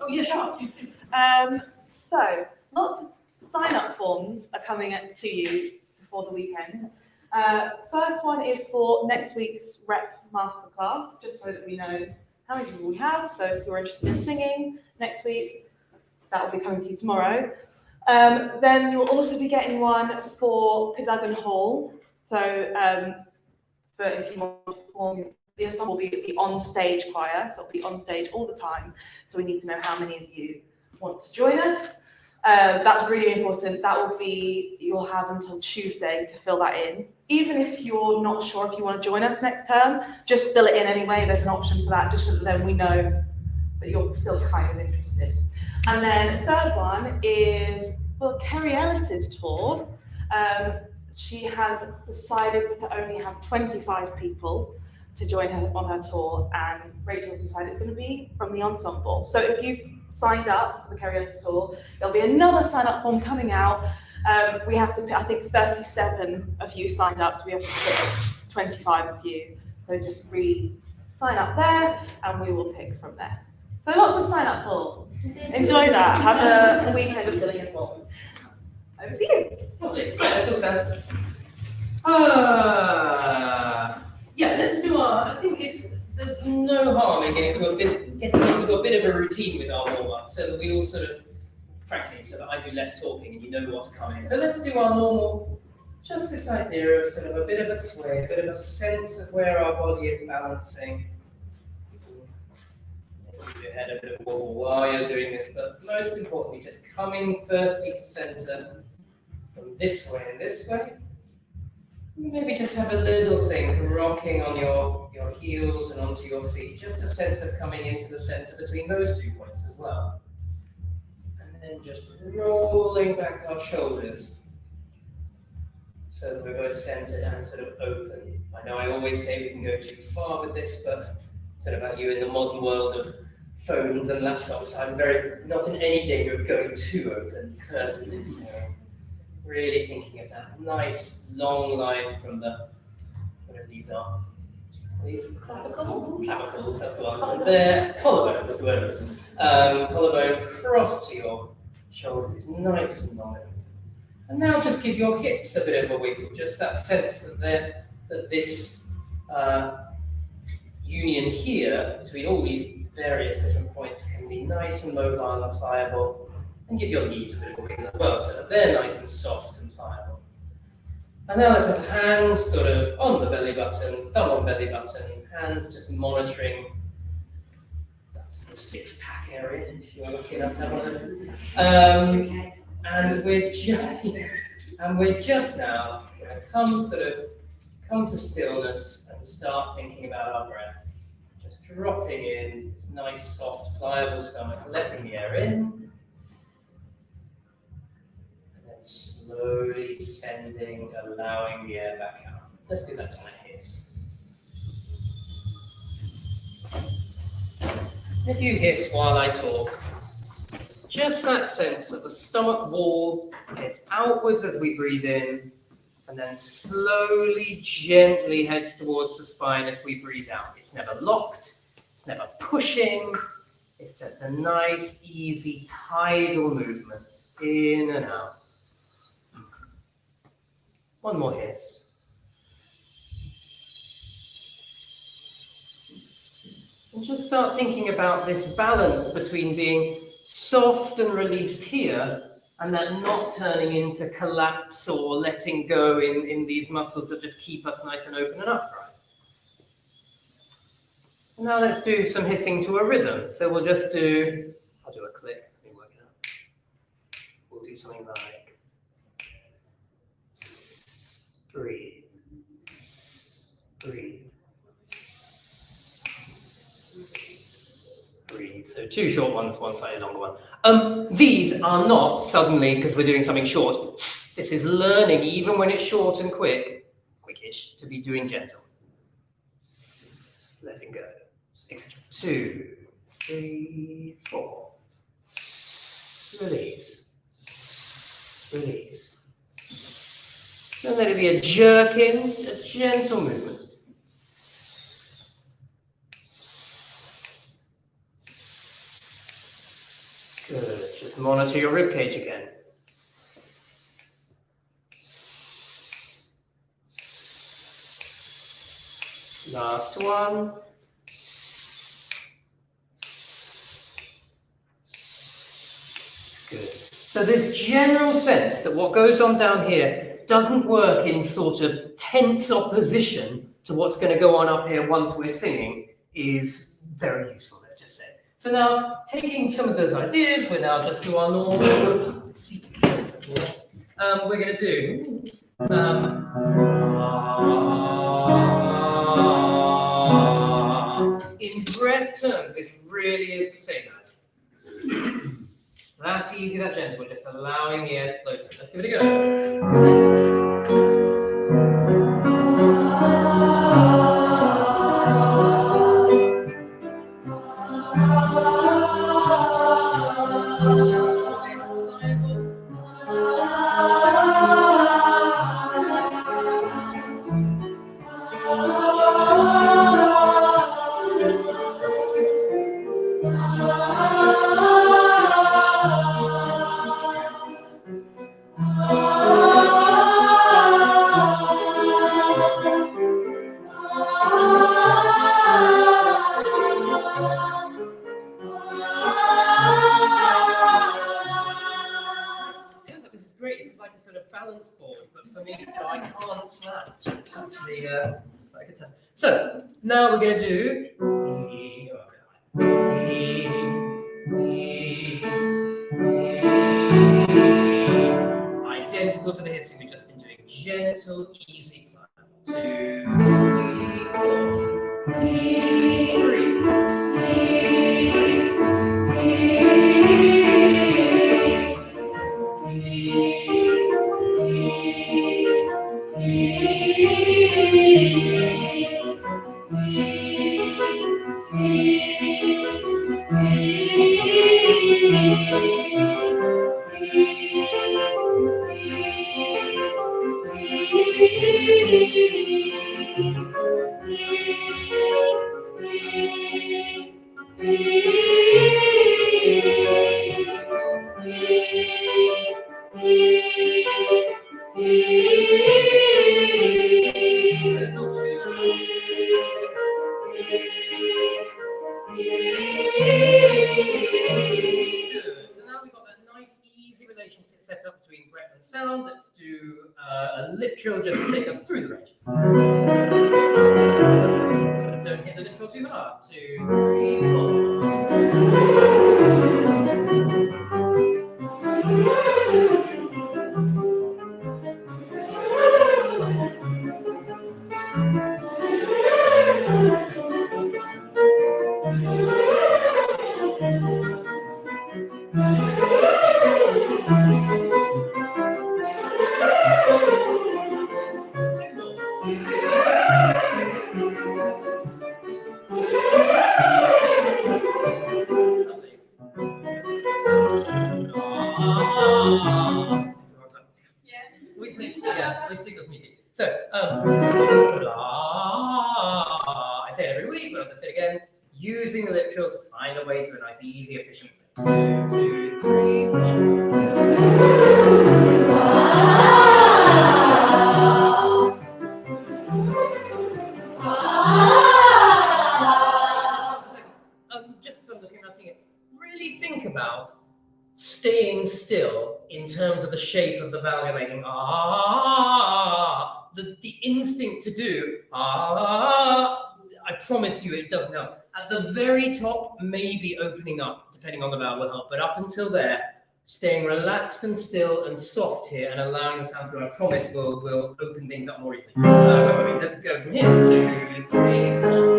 Oh, yeah, sure. So, lots of sign-up forms are coming to you before the weekend. First one is for next week's rep masterclass, just so that we know how many people we have. So if you're interested in singing next week, that will be coming to you tomorrow. Then you'll also be getting one for Cadogan Hall. So for if you want to perform, the ensemble will be the on-stage choir, so it'll be on stage all the time. So we need to know how many of you want to join us. That's really important. That will be, you'll have until Tuesday to fill that in. Even if you're not sure if you want to join us next term, just fill it in anyway. There's an option for that, just so that then we know that you're still kind of interested. And then the third one is for Kerry Ellis's tour. She has decided to only have 25 people to join her on her tour, and Rachel's decided it's going to be from the ensemble. So if you've signed up for the Kerry Ellis tour, there'll be another sign-up form coming out. We have to pick, I think 37 of you signed up, so we have to pick 25 of you. So just sign up there, and we will pick from there. So lots of sign-up forms. Enjoy that. Have a weekend of filling in forms. Over to you. Lovely. Right, let's all stand. Yeah, let's do I think there's no harm in getting into a bit of a routine with our warm-up, so that we all sort of practice, so that I do less talking and you know what's coming. So let's do our normal, just this idea of sort of a bit of a sway, a bit of a sense of where our body is balancing. Give your head a bit of a wobble while you're doing this, but most importantly, just coming firstly to center from this way and this way. Maybe just have a little thing rocking on your heels and onto your feet, just a sense of coming into the center between those 2 points as well. And then just rolling back our shoulders so that we're both centered and sort of open. I know I always say we can go too far with this, but sort of about you in the modern world of phones and laptops, I'm not in any danger of going too open personally. So really thinking of that nice long line from the, whatever these are. These Clavicles? Clavicles, that's the one. There, collarbone, that's the word. Collarbone cross to your shoulders is nice and long. And now just give your hips a bit of a wiggle, just that sense that this union here between all these various different points can be nice and mobile and pliable. And give your knees a bit of a wiggle as well, so that they're nice and soft and pliable. And now let's have hands sort of on the belly button, thumb on belly button, hands just monitoring that sort of six-pack area, if you're lucky enough to have one of them. And we're just now going to come to stillness and start thinking about our breath. Just dropping in this nice, soft, pliable stomach, letting the air in. Slowly sending, allowing the air back out. Let's do that to my hiss. If you hiss while I talk, just that sense that the stomach wall gets outwards as we breathe in, and then slowly, gently heads towards the spine as we breathe out. It's never locked, it's never pushing, it's just a nice, easy, tidal movement in and out. One more hiss. And just start thinking about this balance between being soft and released here, and that not turning into collapse or letting go in these muscles that just keep us nice and open and upright. And now let's do some hissing to a rhythm. So we'll just do, I'll do a click, let me work it out. We'll do something like, breathe, breathe, breathe. So 2 short ones, 1 slightly longer one. These are not suddenly, because we're doing something short. This is learning, even when it's short and quickish, to be doing gentle. Letting go. 2, 3, 4. Release, release. And let it be a jerk in, a gentle movement. Just monitor your ribcage again. Last one. Good. So this general sense that what goes on down here doesn't work in sort of tense opposition to what's going to go on up here once we're singing is very useful, let's just say. So now, taking some of those ideas, we'll now just do our normal we're going to do in breath terms, this really is the same as. That's easy, that gentle, just allowing the air to flow through. Let's give it a go. So now we're going to do identical to the hissing we've just been doing. Gentle, easy climb. 2, 3, 4. Sound. Let's do a lip trill just to take us through the range. Don't hit the lip trill too hard. 2, 3, So, I say it every week, but I'll just say it again. Using the lip trill to find a way to a nice, easy, efficient thing. 2, 3, 4. Just from looking around seeing it, really think about staying still in terms of the shape of the vowel you're making. The instinct to do I promise you it doesn't help. At the very top, maybe opening up, depending on the vowel will help, but up until there, staying relaxed and still and soft here and allowing the sound through, I promise will open things up more easily. Let's go from here. 2, 3, 4.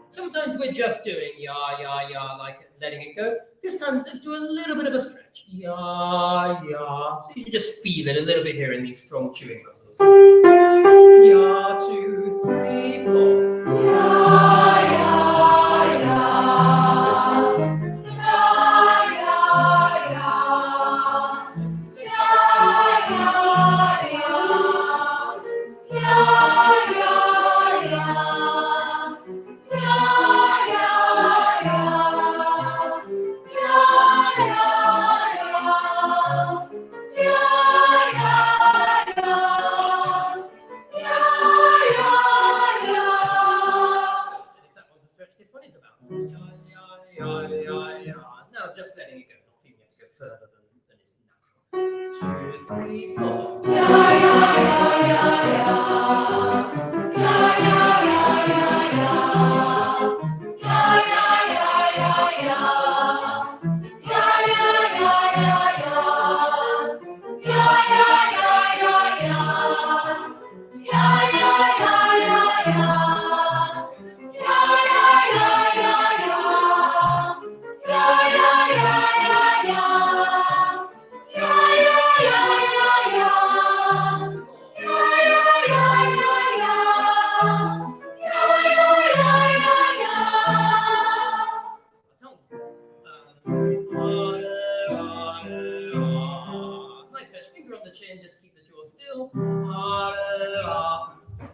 Sometimes we're just doing ya, ya, ya, like letting it go. This this time, let's do a little bit of a stretch. Ya, ya. So you should just feel it a little bit here in these strong chewing muscles. Ya, 2, 3, 4. Ya, ya, ya. This one is about. Now just letting it go, not feeling you have to go further than is natural. 2, 3, 4. Nice stretch, finger on the chin, just keep the jaw still.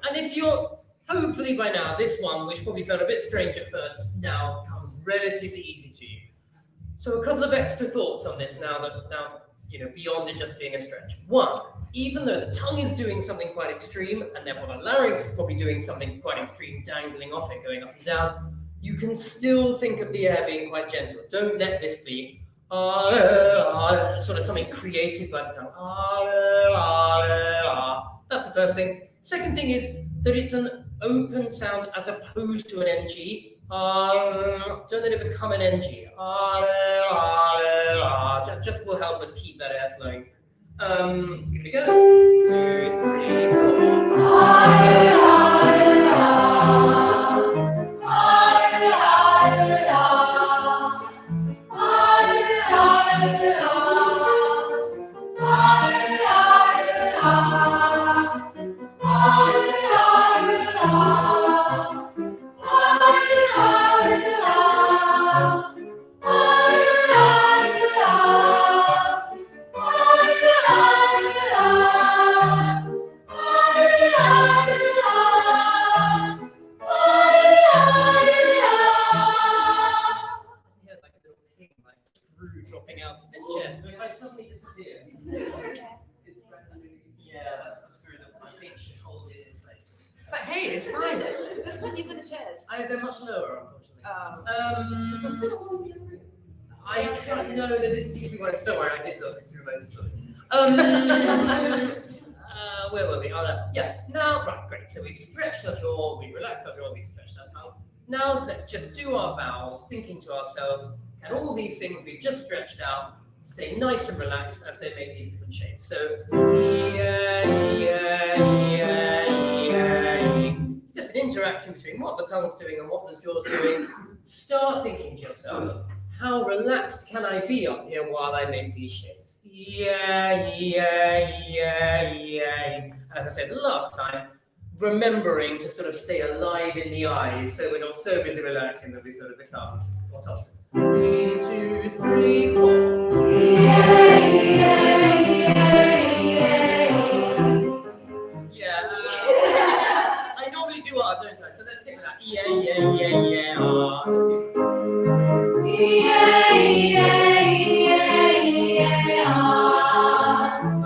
And if you're, hopefully by now, this one, which probably felt a bit strange at first, now comes relatively easy to you. So a couple of extra thoughts on this now, beyond it just being a stretch. One, even though the tongue is doing something quite extreme, and therefore the larynx is probably doing something quite extreme, dangling off it, going up and down, you can still think of the air being quite gentle. Don't let this be sort of something created by the tongue. That's the first thing. Second thing is that it's an open sound as opposed to an NG. Don't let it become an NG. Just will help us keep that air flowing. So here we go. 2, 3, 4. Dropping out of this chair. So if I suddenly disappear, yeah, that's the screw that I think should hold it in place. But hey, it's fine. There's plenty for the chairs. They're much lower, unfortunately. I don't know that it seems to be one. Don't worry, I did look through most of them. Where were we? Now, right, great. So we've stretched our jaw, we've relaxed our jaw, we've stretched our tongue. Now let's just do our vowels, thinking to ourselves, and all these things we've just stretched out stay nice and relaxed as they make these different shapes. So, it's just an interaction between what the tongue's doing and what the jaw's doing. Start thinking to yourself, how relaxed can I be up here while I make these shapes? As I said last time, remembering to sort of stay alive in the eyes so we're not so busy relaxing that we sort of become what's opposite. 3, 2, 3, 4. I normally do R, don't I? So let's stick with that.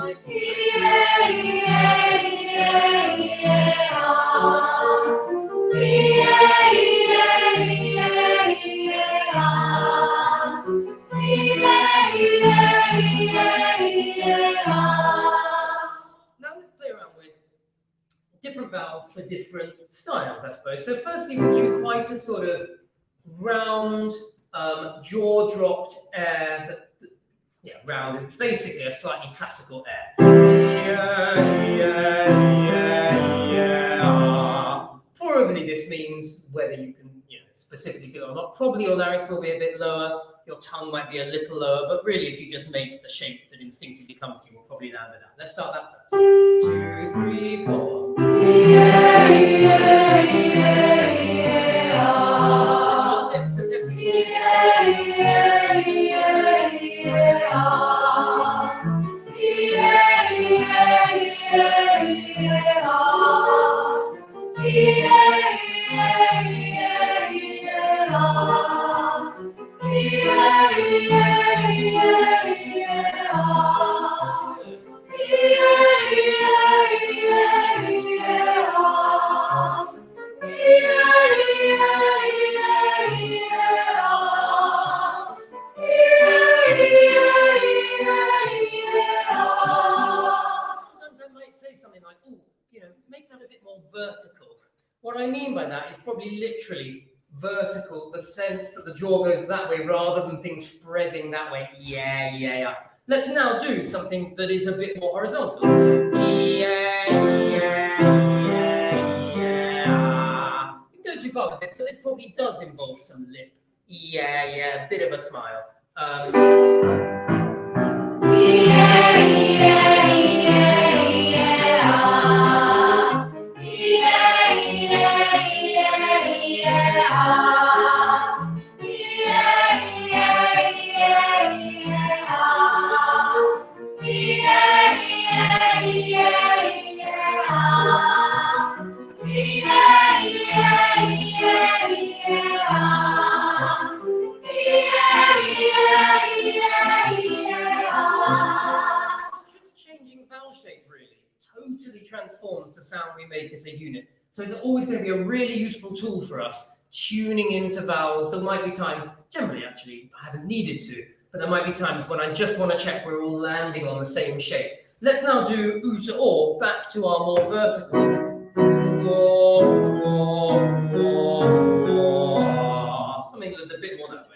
Let's Now let's play around with different vowels for different styles, I suppose. So firstly, we'll do quite a sort of round, jaw-dropped air. Round is basically a slightly classical air. Probably this means whether you can specifically feel it or not. Probably your larynx will be a bit lower. your tongue might be a little lower, but really if you just make the shape that instinctively comes to you, we'll probably land it out. Let's start that first. 2, 3, 4. Our lips are definitely make that a bit more vertical. What I mean by that is probably literally vertical, the sense that the jaw goes that way rather than things spreading that way. Yeah. Let's now do something that is a bit more horizontal. Yeah. You can go too far with this, but this probably does involve some lip. Yeah, bit of a smile. Just changing vowel shape really totally transforms the sound we make as a unit. So it's always going to be a really useful tool for us, tuning into vowels. There might be times, generally actually, I haven't needed to, but there might be times when I just want to check we're all landing on the same shape. Let's now do oo to or, back to our more vertical. Something that's a bit more that way.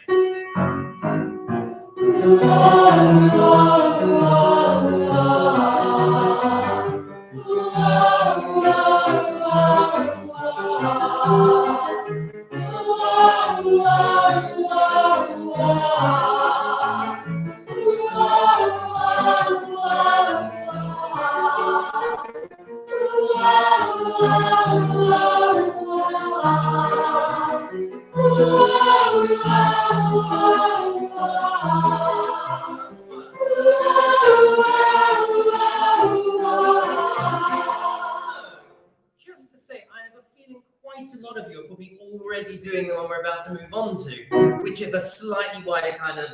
Just to say, I have a feeling quite a lot of you are probably already doing the one we're about to move on to, which is a slightly wider kind of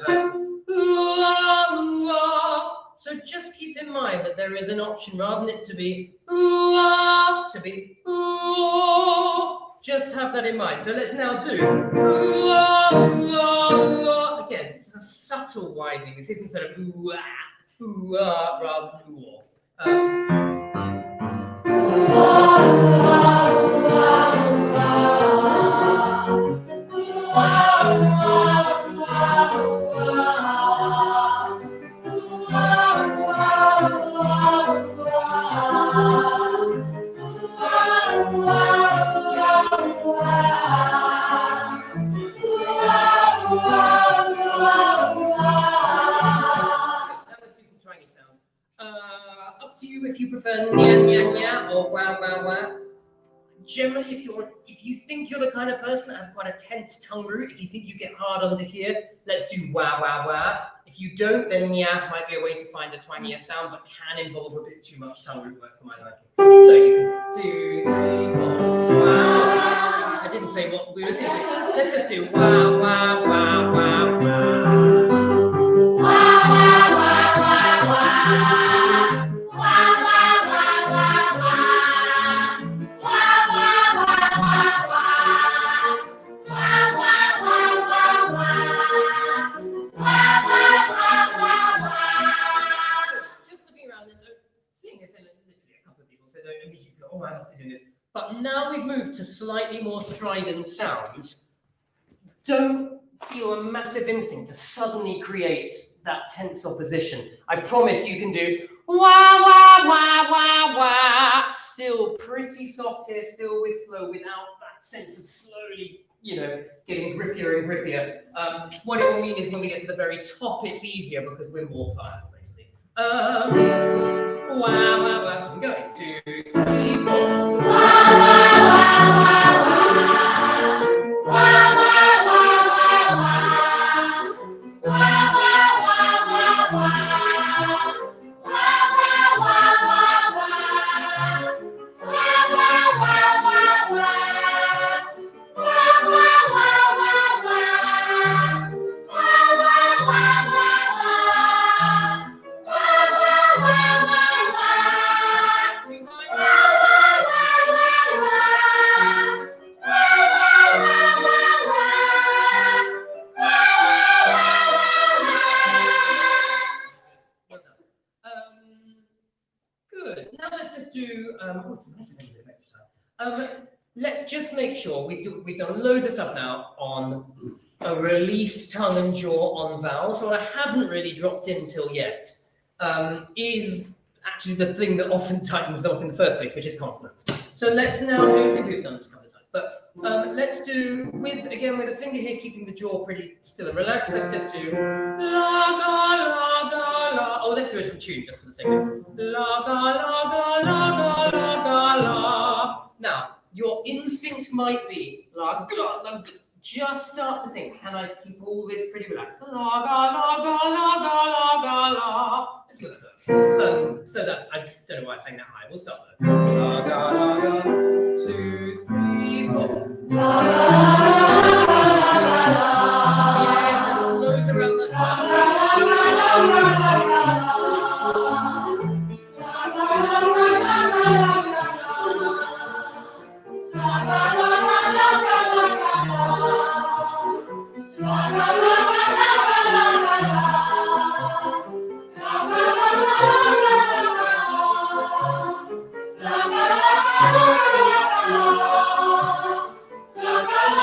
so just keep in mind that there is an option rather than it to be to be just have that in mind. So let's now do again. This is a subtle widening. This isn't sort of rather than up to you if you prefer nya nya nya or wah wah wah. Generally, if you think you're the kind of person that has quite a tense tongue root, if you think you get hard under here, let's do wah wah wah. If you don't, then nya might be a way to find a twangier sound, but can involve a bit too much tongue root work for my liking. So you can 2, 3, 4, wah. I didn't say what we were saying. Let's just do wah wah wah wah wah. But now we've moved to slightly more strident sounds. Don't feel a massive instinct to suddenly create that tense opposition. I promise you can do wah, wah, wah, wah, wah. Still pretty soft here, still with flow, without that sense of slowly, getting grippier and grippier. What it will mean is when we get to the very top, it's easier because we're more pliable, basically. Wow, wow, wow. Keep going. 2, 3, 4. Good. Now let's just do. Let's just make sure we've done loads of stuff now on a released tongue and jaw on vowels. So what I haven't really dropped in till yet is actually the thing that often tightens them up in the first place, which is consonants. So let's now do. Maybe we've done this a couple of times, but let's do with the finger here, keeping the jaw pretty still and relaxed. Let's just do la ga la ga la. Oh, let's do it from tune just for the sake of it. La ga la ga la ga la ga la. Now, your instinct might be la ga la ga. Just start to think, can I keep all this pretty relaxed? La ga la ga la ga la ga la. Let's do that first. So that's, I don't know why I sang that high. We'll start there. La ga la ga. 2, 3, 4. La ga la ga la la. Yeah, just flows around the tongue. La ga la ga la la la. La ga la ga la la la. La ga la ga la la la. La la la la la la la. La la la la la la. La la la la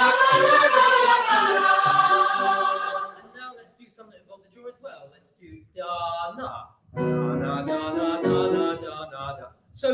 la. And now let's do something that involves the jaw as well. Let's do da na. Da na da na da na da na da. So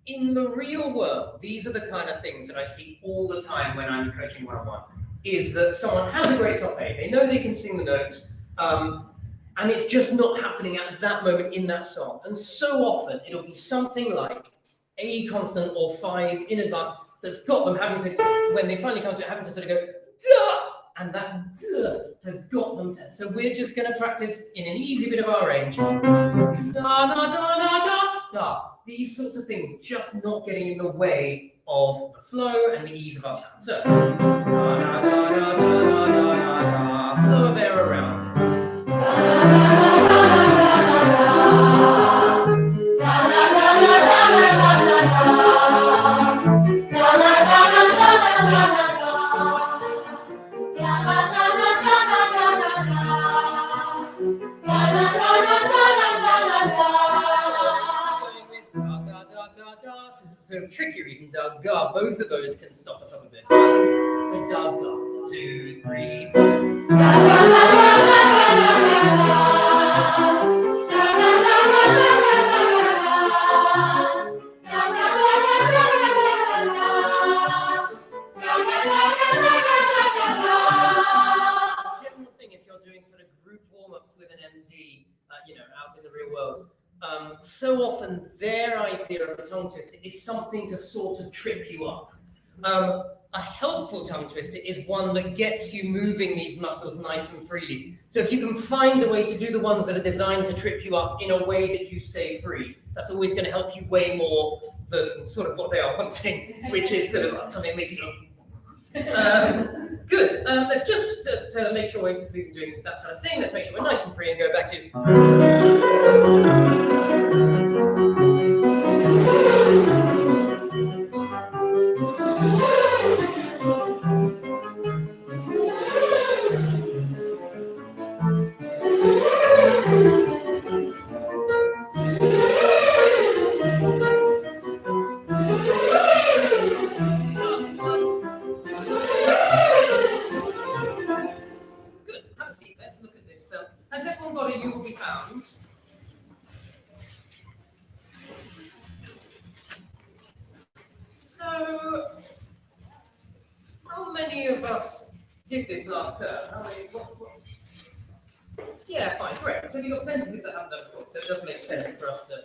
in the real world, these are the kind of things that I see all the time when I'm coaching one-on-one. Is that someone has a great top A, they know they can sing the notes, and it's just not happening at that moment in that song. And so often it'll be something like a consonant or 5 in advance that's got them having to, when they finally come to it, having to sort of go, duh, and that duh has got them to. So we're just going to practice in an easy bit of our range. Da, na, da, na, da, da. These sorts of things just not getting in the way of the flow and the ease of our sound. So, da, da, da, da, da, da, da, da, flow of air around. So trickier even da ga, both of those can stop us up a bit. So da ga, 2, 3, 4. Da ga la ga la ga la ga. Da ga la ga la ga la ga. Da ga la ga la ga la. Da ga la ga la ga la. General thing if you're doing sort of group warm-ups with an MD, out in the real world. So often their idea of a tongue twister is something to sort of trip you up. A helpful tongue twister is one that gets you moving these muscles nice and freely. So if you can find a way to do the ones that are designed to trip you up in a way that you stay free, that's always going to help you way more than sort of what they are wanting, which is sort of something that makes you go. Good. Let's just to make sure we've been doing that sort of thing. Let's make sure we're nice and free and go back to. Has everyone got a you will be found? So, how many many of us did this last term? How many? Yeah, fine, great. So we've got plenty of people that haven't done it before, so it does make sense for us to.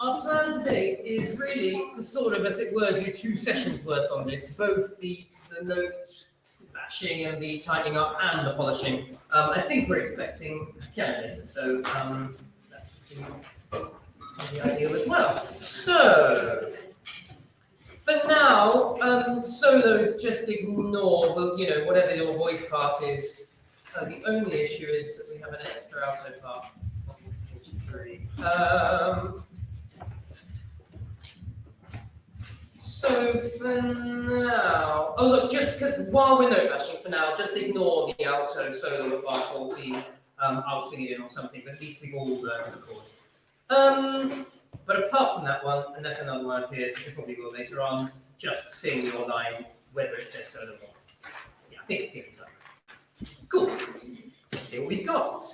Our plan today is really to sort of, as it were, do 2 sessions worth on this, both the notes bashing and the tightening up and the polishing. I think we're expecting candidates, so that's the ideal as well. So, for now, solos just ignore, well, you know, whatever your voice part is. The only issue is that we have an extra alto part. 3. So for now, oh look, just because while we're note bashing for now, just ignore the alto solo of 514. I'll sing it in or something, but at least we've all learned the chords. But apart from that one, unless another one appears, which we probably will later on, just sing your line, whether it says solo or. Yeah, I think it's the only time. Cool. Let's see what we've got.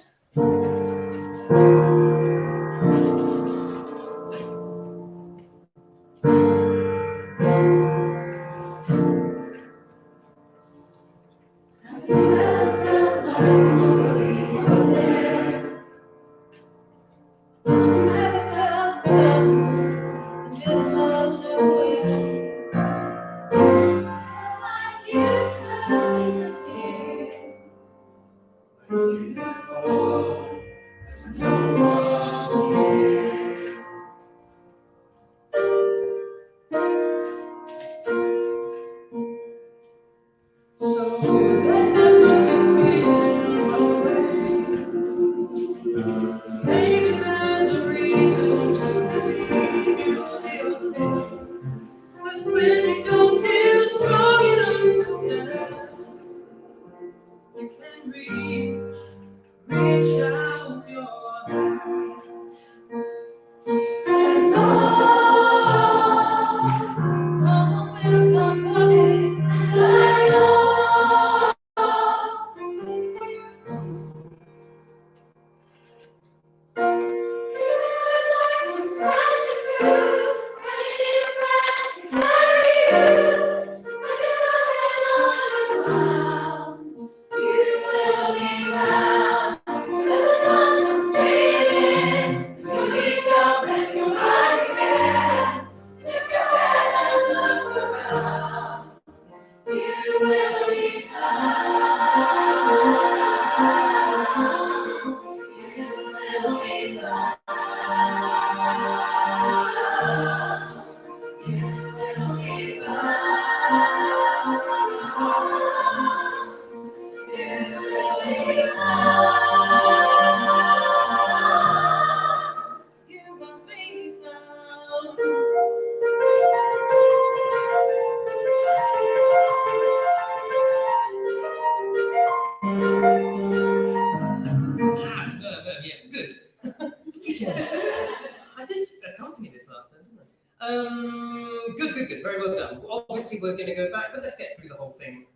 Good. Very well done. Obviously, we're going to go back, but let's get through the whole thing.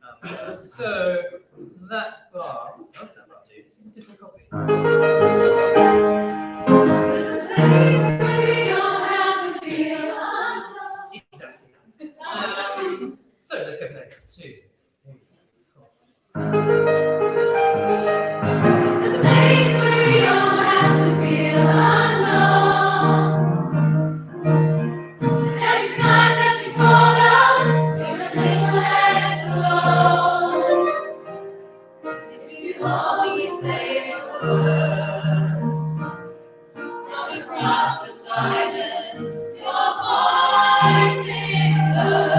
So, that bar, how's that bar do? This is a different copy. Exactly. So, let's go for that. 2, 3, 4. There's a place where you don't have to feel unknown. Every time that you fall out, you're a little less alone. If you only say a word from across the silence, your voice is heard.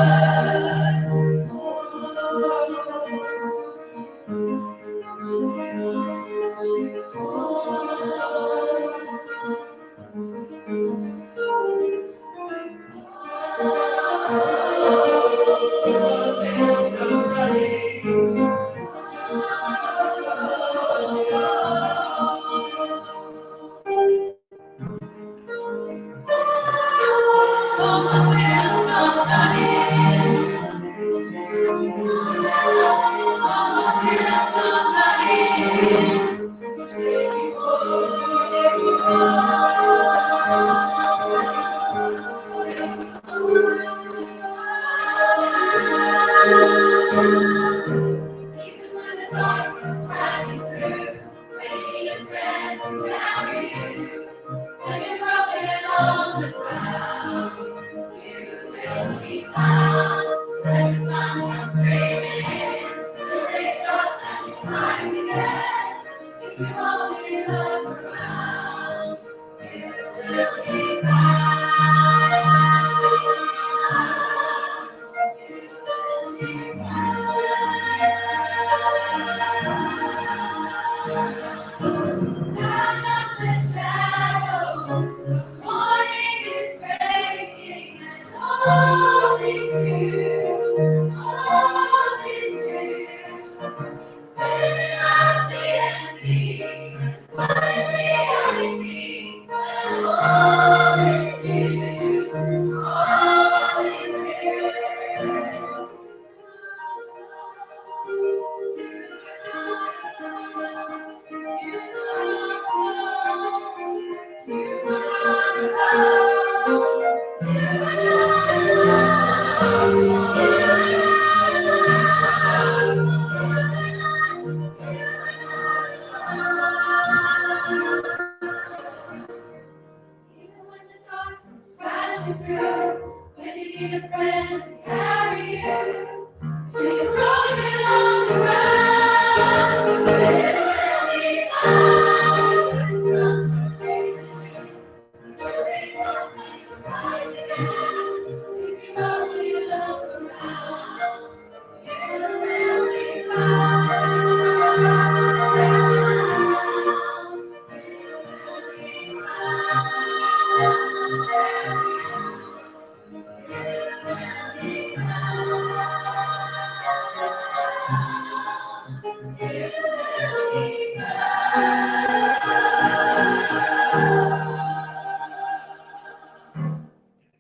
Someone will come running. Someone will come running.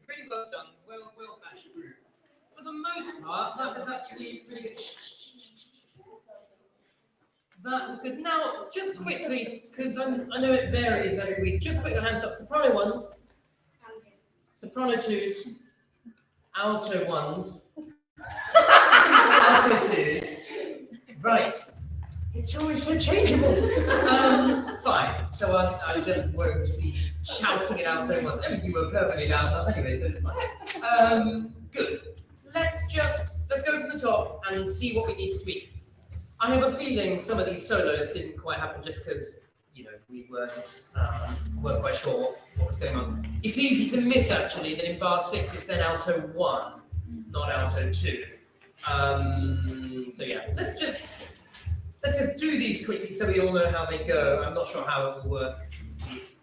Pretty well done. Well matched group. For the most part, that was actually pretty good. That was good. Now, just quickly, because I know it varies every week, just put your hands up. Soprano ones, soprano twos, alto ones, alto twos. Right. It's always so changeable. Fine. So I just won't be shouting it out so much. I mean, you were perfectly loud enough anyway, so it's fine. Good. Let's go from the top and see what we need to tweak. I have a feeling some of these solos didn't quite happen just because, we weren't quite sure what was going on. It's easy to miss actually that in bar 6 it's then alto 1, not alto 2. So yeah, let's just do these quickly so we all know how they go. I'm not sure how it will work,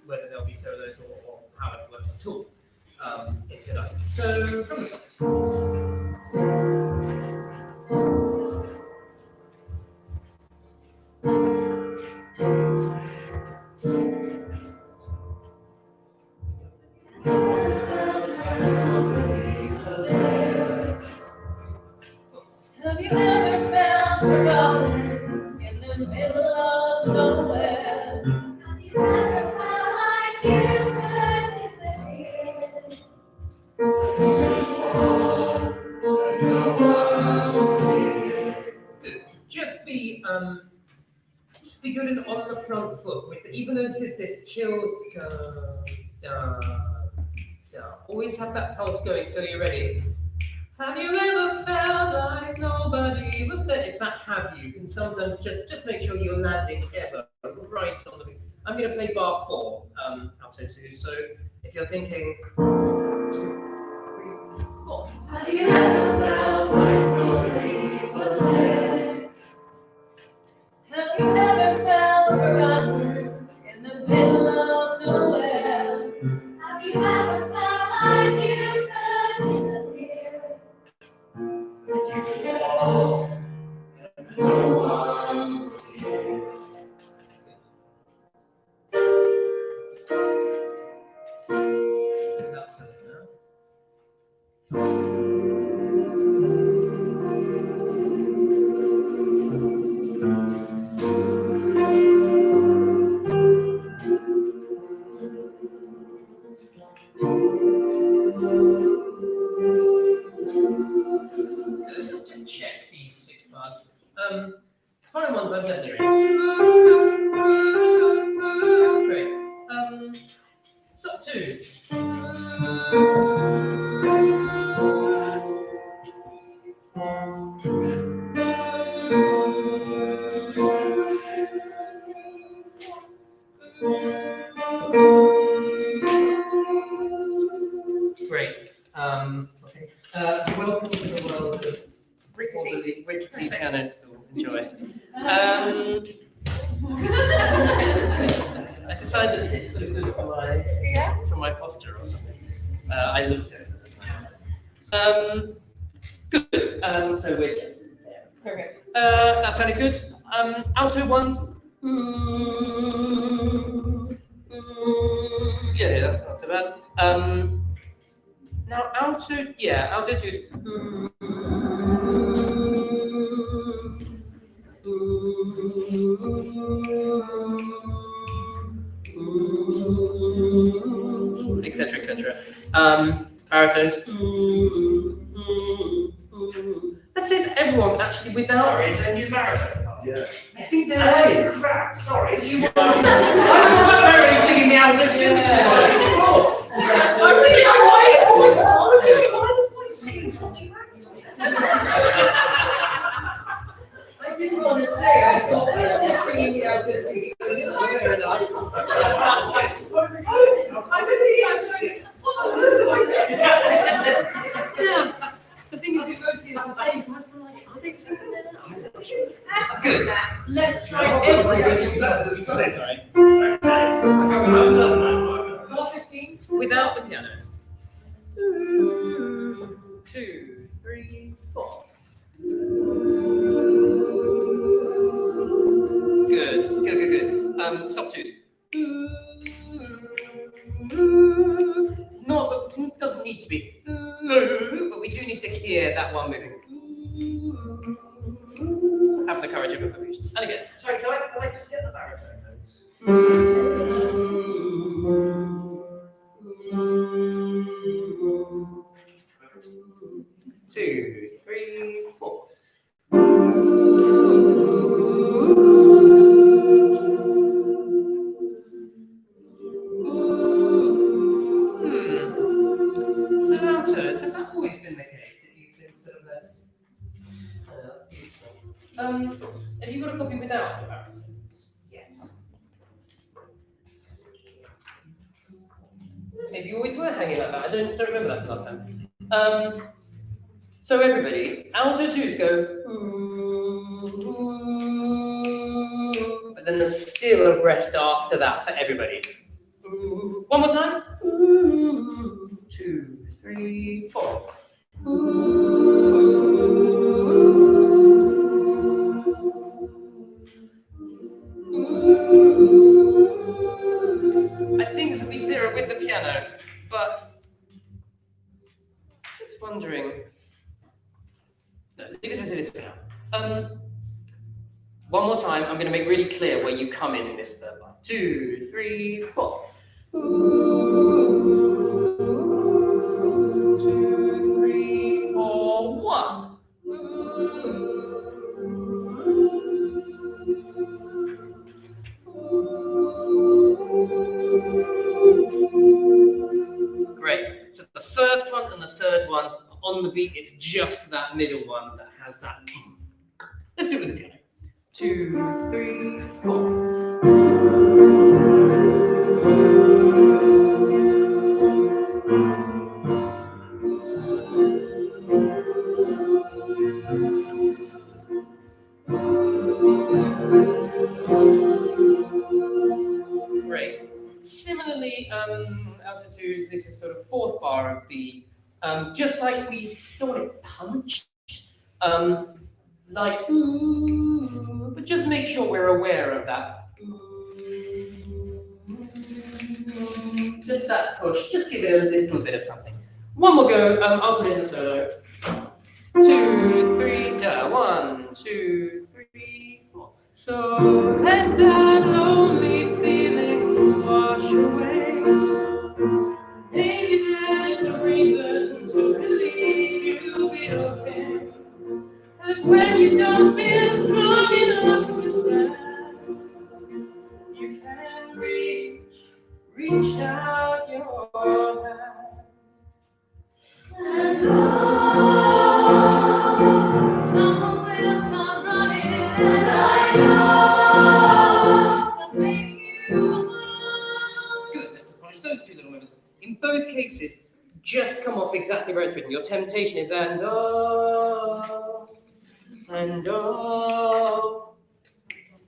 whether there'll be solos or how it will work at all. If you like. So from the top. Have you ever felt forgotten in the middle of nowhere? Have you ever felt like you could disappear? Good. Just be good on the front foot with it. Even though this is this chill da da da. Always have that pulse going so you're ready. Have you ever felt like nobody was there? It's that have you. And sometimes just make sure you're landing ever right on the beat. I'm going to play bar 4, alto 2. So if you're thinking 2, 3, 4. Have you ever felt like nobody was there? Have you ever felt forgotten in the middle of nowhere? Have you ever felt like you could disappear? You could fall and no one would hear. That's it now. decide that it's sort of good for my posture or something. I looked at it. Good. So we're just there. Okay. That sounded good. Alto ones. Yeah, that's not so bad. Now alto, yeah, alto twos. Etc. Etc. Baritones. Let's see if everyone actually without. Sorry, it's a new baritone. Yeah. I think there Hey, is. crap, sorry. You want to I'm singing the alto tune. I really don't like it. I was thinking, why the boy singing something back? I didn't want to say. I thought they're singing the alto tune. Fair enough. Yeah. The thing is, you both see it at the same time. I'm like, are they singing it now? Good. Let's try everything. Bar 15 without the piano. 2, 3, 4. Good. Stop twos. Not, doesn't need to be. But we do need to hear that one moving. Have the courage of a foolish. And again. Sorry, can I just get the baritone notes? 2, 3, 4. So altos, has that always been the case that you've been sort of left? Have you got a copy without the baritones? Yes. Maybe you always were hanging like that. I don't remember that from last time. So everybody, alto twos go ooh, but then there's still a rest after that for everybody. Ooh. One more time. Ooh. 2, 3, 4. I think this will be clearer with the piano, but just wondering. No, leave it as it is for now. One more time, I'm going to make really clear where you come in this third line. 2, 3, 4. 2, 3, 4, 1. Great. So the first one and the third one on the beat, it's just that middle one that has that. Let's do it with the piano. 2, 3, 4. Great. Similarly, alto twos, this is sort of fourth bar of B. Just like we don't want it punched, like ooh, but just make sure we're aware of that. Just that push, just give it a little bit of something. One more go, I'll put in the solo. 2, 3, 1, 2, 3, 4. So let that lonely feeling wash away. Maybe there's a reason to believe you'll be okay. 'Cause when you don't feel strong enough to stand, you can reach out your hand. And someone will come running, and I know they'll take you home. Good, let's just polish those two little members. In both cases, just come off exactly where it's written. Your temptation is and oh.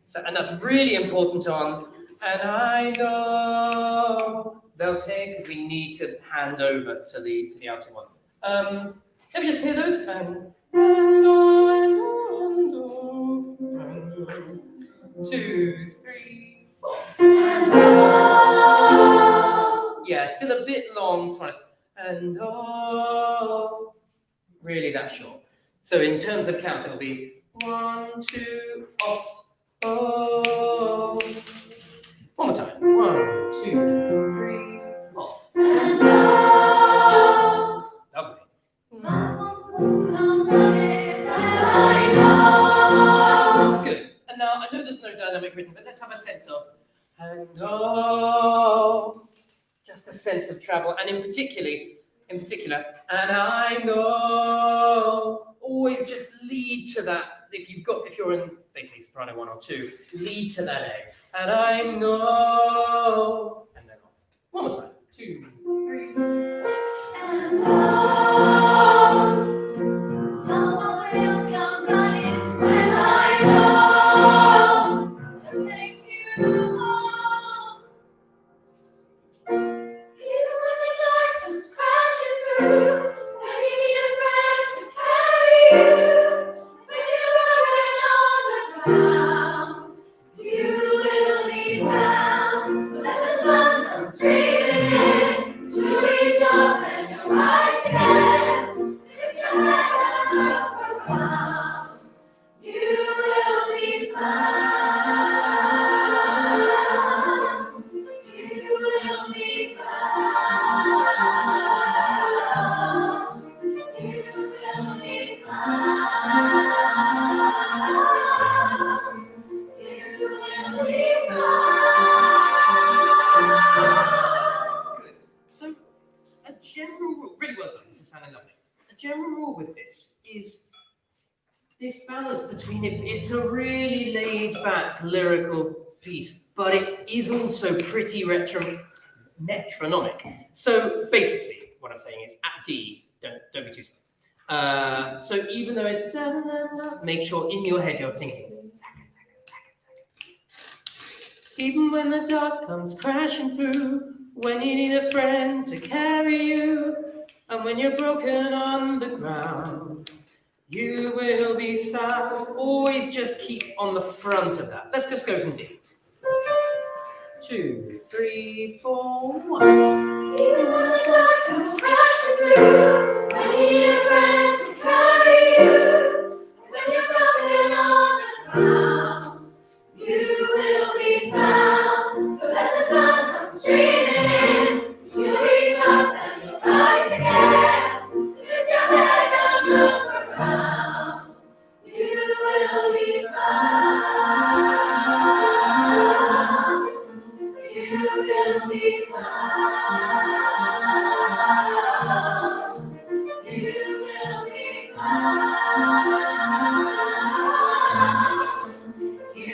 So, and that's really important on And I know they'll take, because we need to hand over to the outer one. Let me just hear those. And two, three, four. Yeah, still a bit long. And oh, really that short. So in terms of counts, it'll be 1, 2, off, oh. One more time. 1, 2, 3, 4. And oh, Lovely. someone's will come running, and I know. Good. And now I know there's no dynamic rhythm, but let's have a sense of and oh, just a sense of travel, and in particular, and I know. Always just lead to that. If you're in basically soprano 1 or 2, lead to that A. And I know, and then off. One more time. 2, 3. And oh, someone will come running, and I know. They'll take you home. Even when the dark comes crashing through, when you need a friend to carry you, when you're broken on the ground, you will be found. So let the sun come streaming in, to reach up and you'll rise again. Lift your head and look around, you will be found. You will be found. You will be found. You will be found. Good. So, a general rule, really well done, this is sounding lovely. A general rule with this is this balance between it. It's a really laid back lyrical piece, but it is also pretty metronomic. So basically, what I'm saying is at D, don't be too slow. So even though it's da, da, da, da, make sure in your head you're thinking. Even when the dark comes crashing through, when you need a friend to carry you, and when you're broken on the ground, you will be found. Always just keep on the front of that. Let's just go from D. 2, 3, 4, 1. Even when the dark comes crashing through, when you need a friend to carry you, when you're broken on the ground, you will be found. So let the sun come streaming in, to reach up and you'll rise again. Lift your head and look around, you will be found. You will be found. You will be found. You will be found. You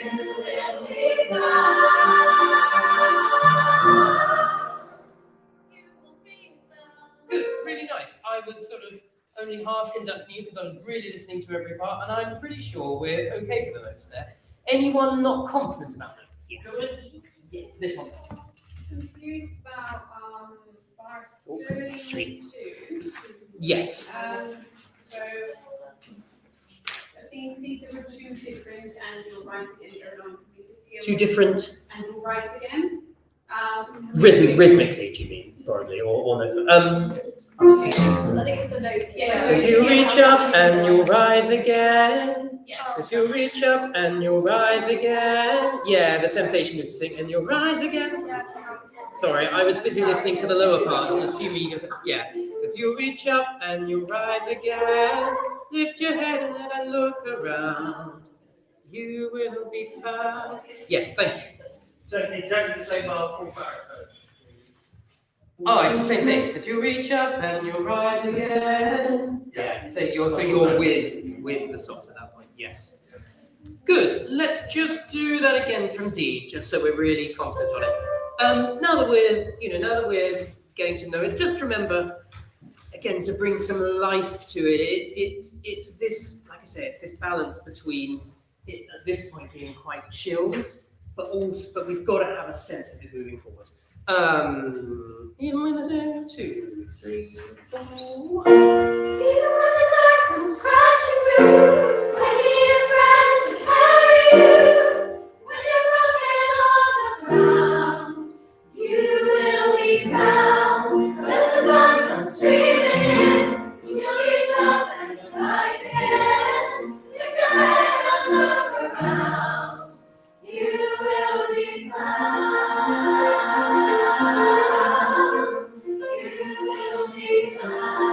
will be found. Good, really nice. I was sort of only half conducting you because I was really listening to every part, and I'm pretty sure we're okay for the notes there. Anyone not confident about notes? Yes. Yeah, this one. Confused about bar Oh, 32. Yes. So I think there were 2 different and you'll rise again. Or not, we just hear 2 different and you'll rise again. rhythmically, do you mean? Probably, or notes. I think it's the notes. Yeah. As you reach up and you rise again. Yeah. As you reach up and you rise again. Yeah, the temptation is to sing and you'll rise again. Sorry, I was busy listening to the lower parts and assuming you go, yeah. As you reach up and you rise again, lift your head and look around. You will be found. Yes, thank you. So exactly the same full baritone. Oh, it's the same thing. As you reach up and you rise again. Yeah. So you're with the soft at that point. Yes. Good. Let's just do that again from D, just so we're really confident on it. Now that we're getting to know it, just remember again to bring some life to it. It's this, like I say, it's this balance between it at this point being quite chilled but we've got to have a sense of it moving forward. Even when I do 2, 3, 4. Even when the dark comes crashing through, when you need a friend to carry you, when you're broken on the ground, you will be found. So let the sun come streaming in, you'll reach up and you'll rise again. Lift your head and look around, you will be found. You will be found.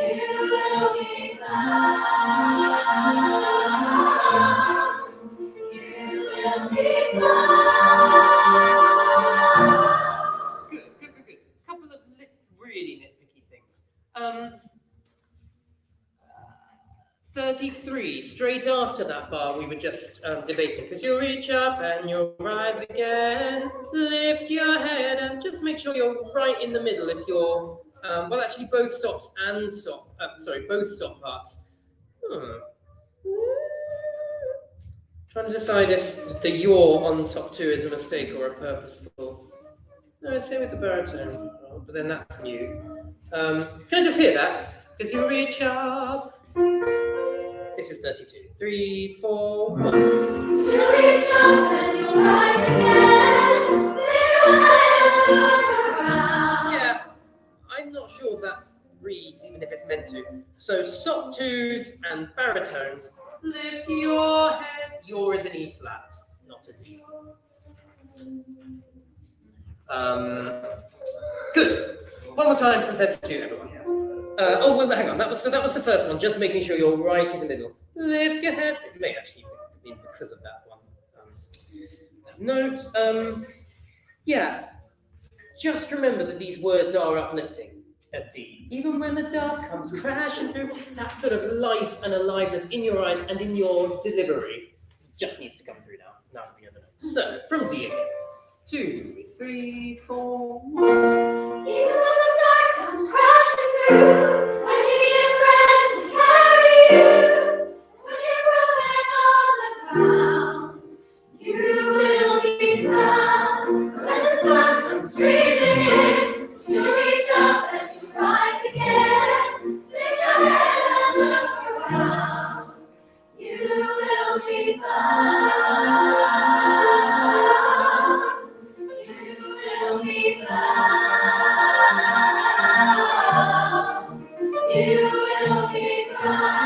You will be found. You will be found. Good. Couple of really nitpicky things. 33, straight after that bar we were just debating, because you'll reach up and you'll rise again, lift your head, and just make sure you're right in the middle if you're, well actually both stops and both stop parts. Trying to decide if the yaw on stop 2 is a mistake or a purposeful. No, it's same with the baritone, but then that's new. Can I just hear that? Because you reach up. This is 32. 3, 4, 1. You'll reach up and you'll rise again. Lift your head and look around. Yeah, I'm not sure that reads, even if it's meant to. So stop 2s and baritones. Lift your head. Your is an E flat, not a D. Good. One more time from 32, everyone. Oh well, hang on. That was the first one. Just making sure you're right in the middle. Lift your head. It may actually be because of that one. That note. Yeah. Just remember that these words are uplifting at D. Even when the dark comes crashing through, that sort of life and aliveness in your eyes and in your delivery just needs to come through now. Now for the other note. So from D again. 2, 3, 4, 1. Even when the dark comes crashing through, when you need a friend to carry you, when you're broken on the ground, you will be found. So let the sun come streaming in, you'll reach up and you rise again. Lift your head and look around, you will be found. You will be found. You will be found.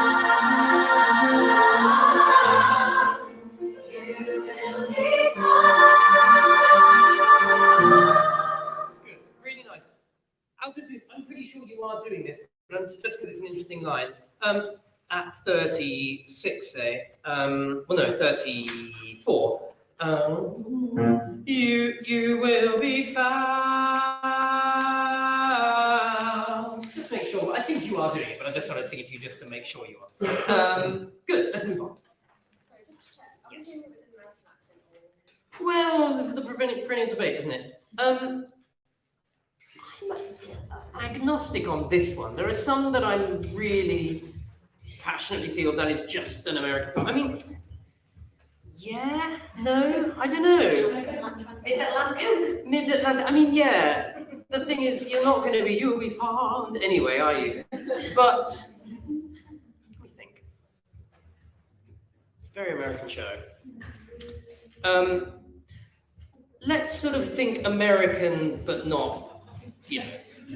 You will be found. Good. Really nice. Altitude, I'm pretty sure you are doing this, just because it's an interesting line. At 36, say, well no, 34. You will be found. Just make sure. I think you are doing it, but I just wanted to sing it to you just to make sure you are. Good. Let's move on. Sorry, just to check. Are Yes. we doing it with an American accent or? Well, this is the perennial debate, isn't it? I'm agnostic on this one. There are some that I really passionately feel that is just an American song. I mean, yeah, no, I don't know. Mid-Atlantic. Mid-Atlantic. I mean, yeah. The thing is, you'll be found anyway, are you? But we think it's a very American show. Let's sort of think American, but not,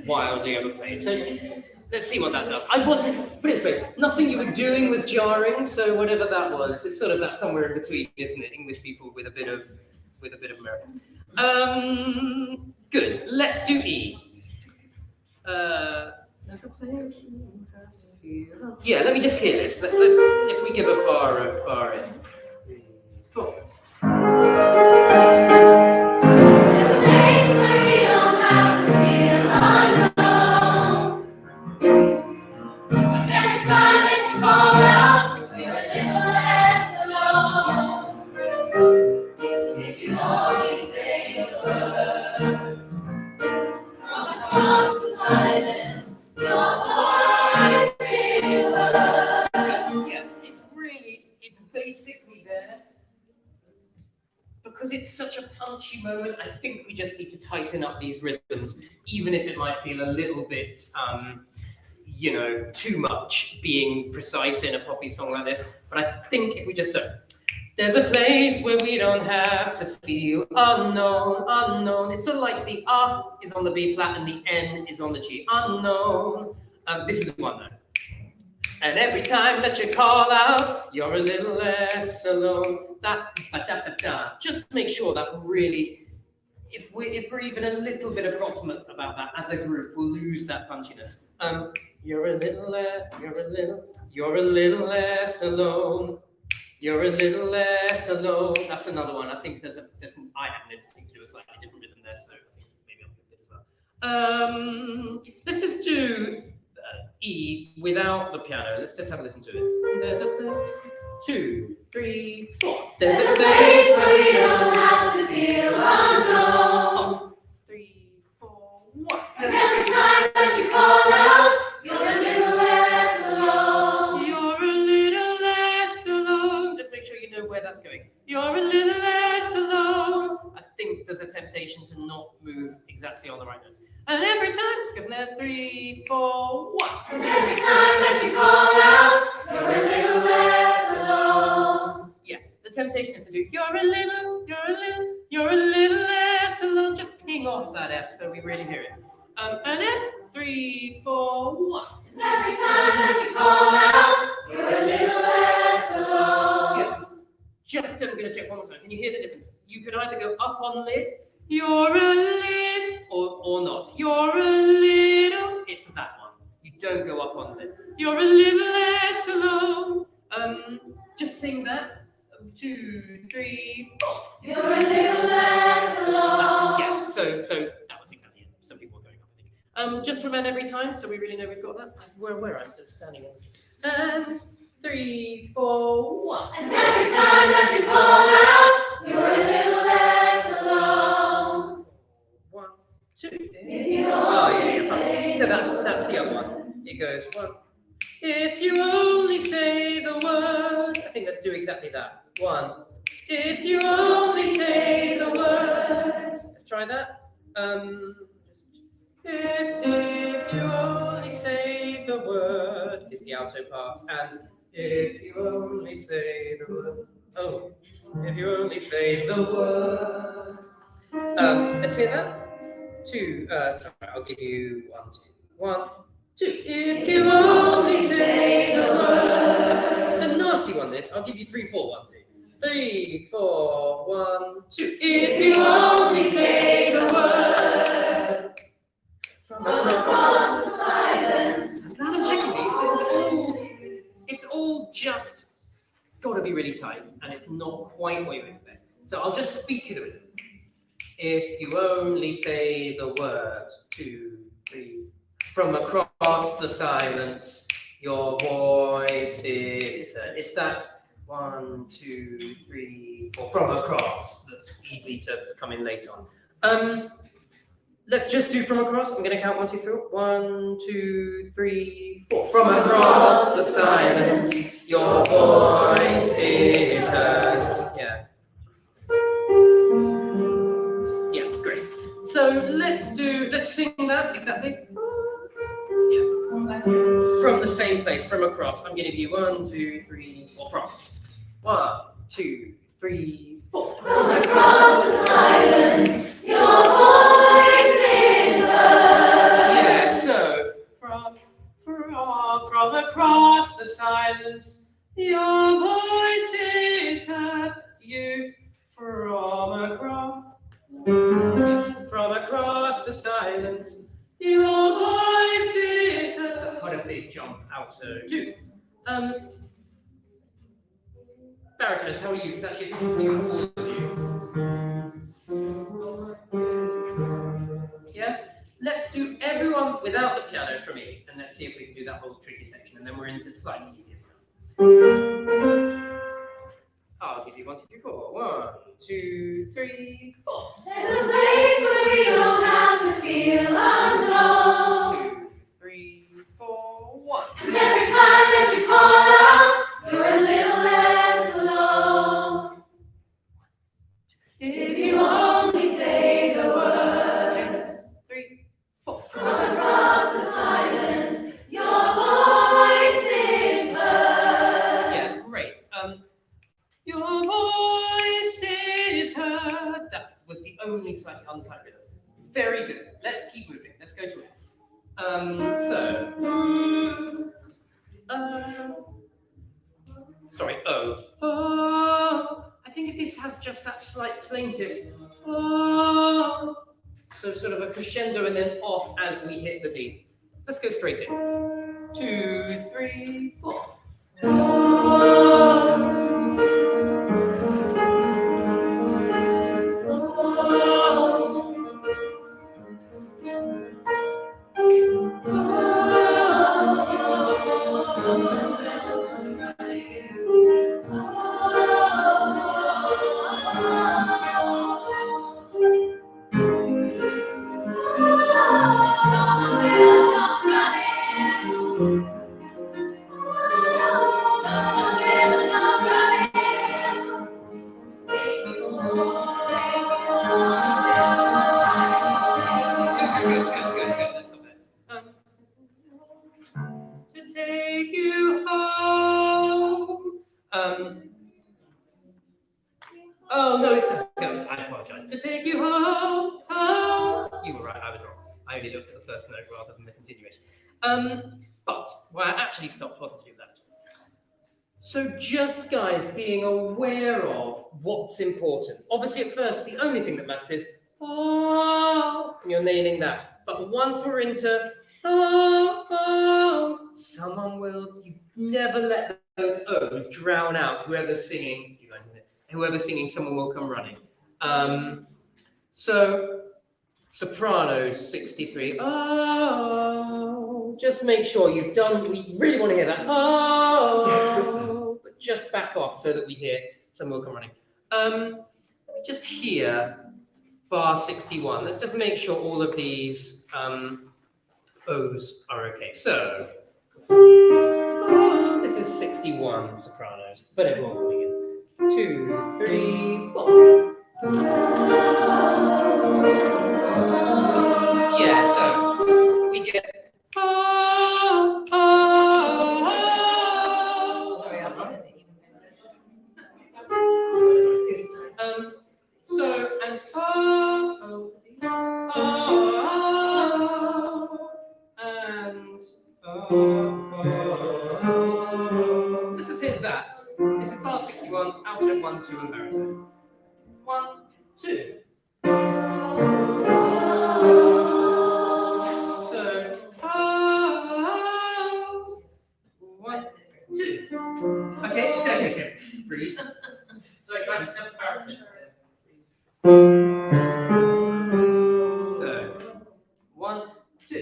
wildly overplayed. So let's see what that does. I wasn't, put it this way, nothing you were doing was jarring. So whatever that was, it's sort of that somewhere in between, isn't it? English people with a bit of American. Good. Let's do E. There's a place you have to feel. Yeah, let me just hear this. Let's if we give a bar in. 3, 4. There's a place where you don't have to feel alone. Every time that you fall out, you're a little less alone. If you only say a word from across the silence, your voice is heard. Yeah, it's because it's such a punchy moment, I think we just need to tighten up these rhythms, even if it might feel a little bit, you know, too much being precise in a poppy song like this. But I think if we just there's a place where we don't have to feel unknown, unknown. It's sort of like the is on the B flat and the N is on the G. Unknown. This is the one though. And every time that you call out, you're a little less alone. Just make sure that really, if we're even a little bit approximate about that as a group, we'll lose that punchiness. You're a little less alone. You're a little less alone. That's another one. I think I have an instinct to do a slightly different rhythm there, so I think maybe I'll put it as well. Let's just do E without the piano. Let's just have a listen to it. There's a place, 2, 3, 4. There's a place where we don't have to feel unknown. 3, 4, 1. And every time that you call out, you're a little less alone. You're a little less alone. Just make sure you know where that's going. You're a little less alone. I think there's a temptation to not move exactly on the right note. And every time, let's go from there. 3, 4, 1. And every time that you call out, you're a little less alone. Yeah, the temptation is to do you're a little less alone. Just ping off that F so we really hear it. And F, 3, 4, 1. And every time that you call out, you're a little less alone. Yeah. Just I'm gonna check one more time. Can you hear the difference? You could either go up on lid, you're a lid, or not. You're a little. It's that one. You don't go up on lid. You're a little less alone. Just sing that. 2, 3, 4. You're a little less alone. Yeah. So that was exactly it. Some people are going up, I think. Just remember every time, so we really know we've got that. Where I'm sort of standing on. And 3, 4, 1. And every time that you call out, you're a little less alone. 1, 2. If you Yeah. So that's the other one. It goes 1. If you only say the word. I think let's do exactly that. 1. If you only say the word. Let's try that. If you only say the word is the alto part, and if you only say the word. Oh, if you only say the word. Let's hear that. 2. Sorry, I'll give you 1, 2. 1, 2. If you only say the word. It's a nasty one. This. I'll give you 3, 4, 1, 2. 3, 4, 1, 2. If you only say the word. From across the silence. I'm checking these. It's all just got to be really tight, and it's not quite what you expect. So I'll just speak it with it. If you only say the word. 2, 3. From across the silence, your voice is heard. It's that 1, 2, 3, 4 from across. That's easy to come in late on. Let's just do from across. I'm going to count 1, 2, 3. 1, 2, 3, 4. From across the silence, your voice is heard. Yeah. Yeah, great. So let's sing that exactly. Yeah. From the same place, from across. I'm going to give you 1, 2, 3, 4. From. 1, 2, 3, 4. From across the silence, your voice is heard. Yeah, so from across the silence, your voice is heard. That's you. From across the silence, your voice is heard. That's quite a big jump out to do. Baritones, how are you? It's actually all of you. Yeah? Let's do everyone without the piano for me, and let's see if we can do that whole tricky section, and then we're into slightly easier stuff. I'll give you 1, 2, 3, 4. 1, 2, 3, 4. There's a place where we don't have to feel unknown. 2, 3, 4, 1. And every time that you call out, you're a little less alone. If you only say the word. 3, 4. Across the silence, your voice is heard. Yeah, great. Your voice is heard. That was the only slightly untimed rhythm. Very good. Let's keep moving. Let's go to F. Sorry, O. Oh, I think if this has just that slight plaintive, oh, so sort of a crescendo and then off as we hit the D. Let's go straight in. 2, 3, 4. To take you home. Oh no, it doesn't go. I apologize. To take you home, home. You were right. I was wrong. I only looked at the first note rather than the continuation. But where I actually stopped wasn't to do that. So just guys being aware of what's important. Obviously, at first, the only thing that matters is oh, and you're nailing that. But once we're into oh, someone will. You never let those O's drown out whoever's singing. It's you guys, isn't it? Whoever's singing, someone will come running. So sopranos 63. Oh, just make sure you've done. We really want to hear that. Oh, but just back off so that we hear someone will come running. Let me just hear bar 61. Let's just make sure all of these O's are okay. So this is 61 sopranos, but everyone coming in. 2, 3, 4. Yeah, so we get Sorry, I wasn't even so and let's just hit that. This is bar 61, alto 1, 2, and baritone. 1, 2. So, 1, 2. Okay, exactly. Breathe. So can I just have the baritone? So, 1, 2.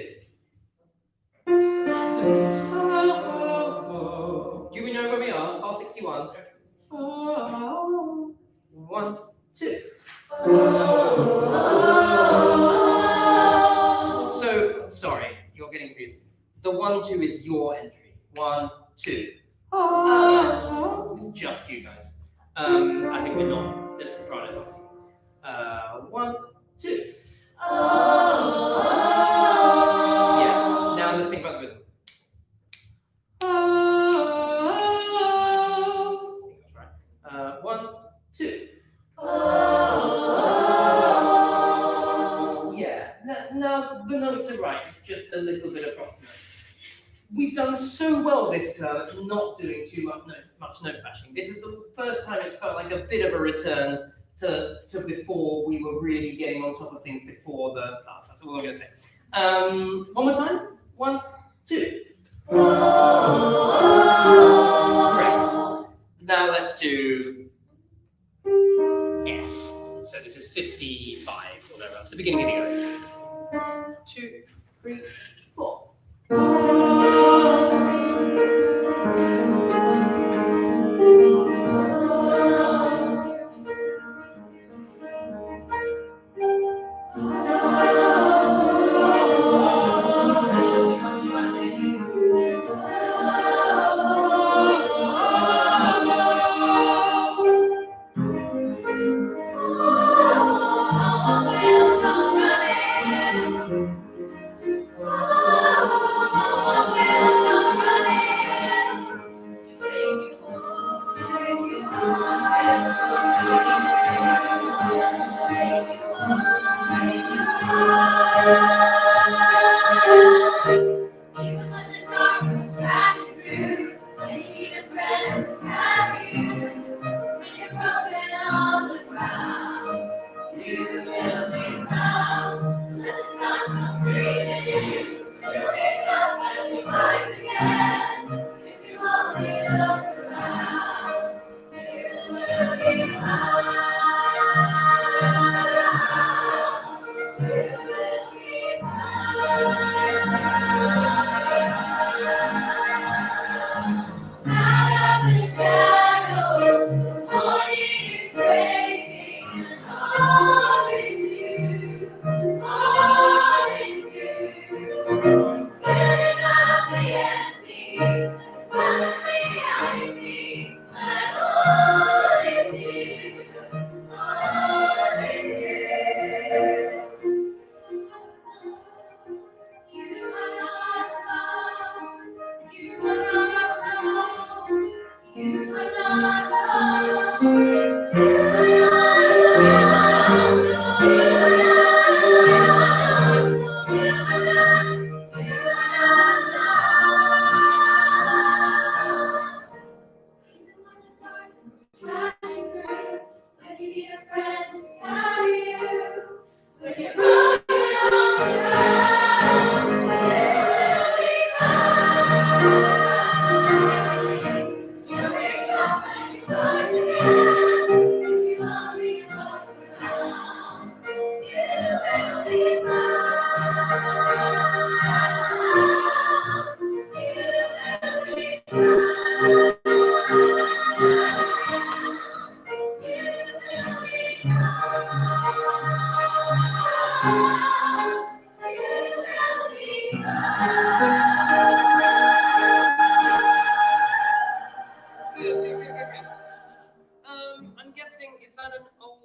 Do we know where we are? Bar 61. 1, 2. So, sorry, you're getting confused. The 1, 2 is your entry. 1, 2. It's just you guys. I think we're not the sopranos, obviously. 1, 2. Yeah. Now let's think about the rhythm. I think that's right. 1, 2. Yeah. Now the notes are right. It's just a little bit approximate. We've done so well this term at not doing too much note bashing. This is the first time it's felt like a bit of a return to before we were really getting on top of things before the class. That's all I'm going to say. One more time. 1, 2. Great. Now let's do F. So this is 55, or thereabouts, the beginning of the areas. 2, 3, 4.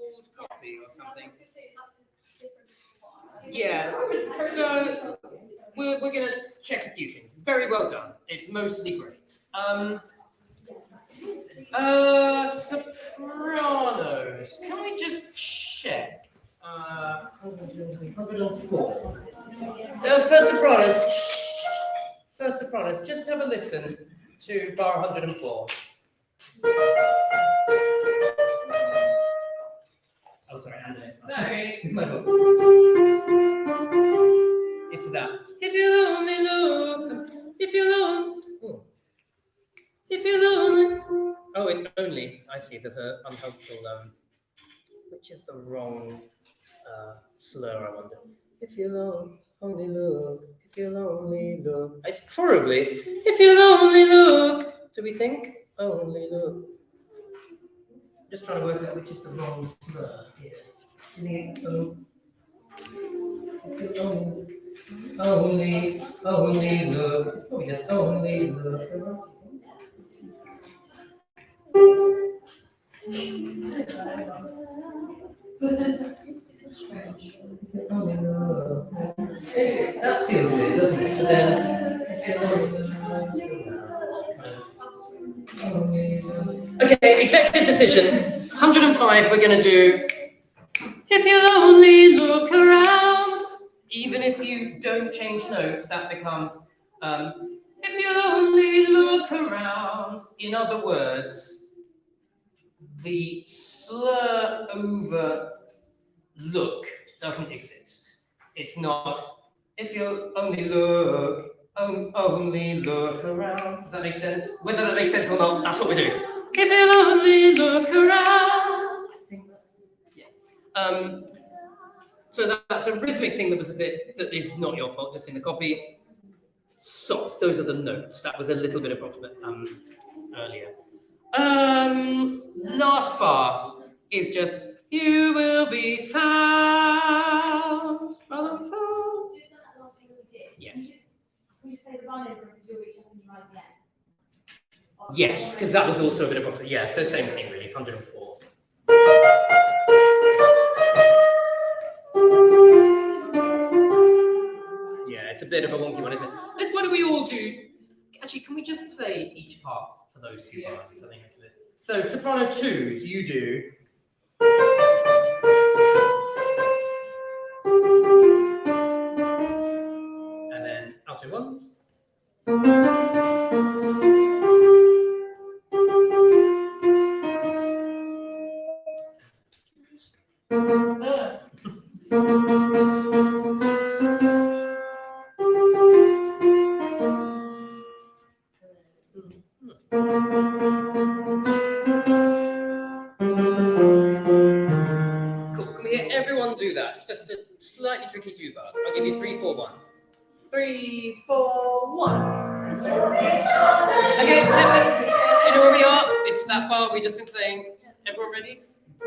old copy or something. Yeah, so we're going to check a few things. Very well done. It's mostly great. Sopranos. Can we just check? 104. First sopranos, just have a listen to bar 104. Oh, sorry, no. It's that. If you only look, if you look, if you look. Oh, it's only. I see. There's an unhelpful. Which is the wrong slur? I wonder. If you only look, if you only look. It's probably if you only look. Do we think? Only look. Just trying to work out which is the wrong slur here. I think it's only look. It's probably just only look. That feels good, doesn't it? But then, okay, executive decision. 105, we're going to do. If you only look around, even if you don't change notes, that becomes. If you only look around. In other words, the slur over look doesn't exist. It's not. If you only look, only look around. Does that make sense? Whether that makes sense or not, that's what we do. If you only look around. I think that's yeah. So that's a rhythmic thing that was a bit that is not your fault, just in the copy. Soft. Those are the notes. That was a little bit approximate earlier. Last bar is just you will be found. Found. Just on that last thing we did. Yes. Can you just play the violin for because you'll reach up and you rise again? Yes, because that was also a bit approximate. Yeah, so same thing really. 104. Yeah, it's a bit of a wonky one, isn't it? What do we all do? Actually, can we just play each part for those two bars? I think it's a bit. So soprano 2s, you do. And then alto 1s. Cool. Can we hear everyone do that? It's just a slightly tricky 2 bars. I'll give you 3, 4, 1. 3, 4, 1. Okay, do you know where we are? It's that bar we've just been playing. Everyone ready?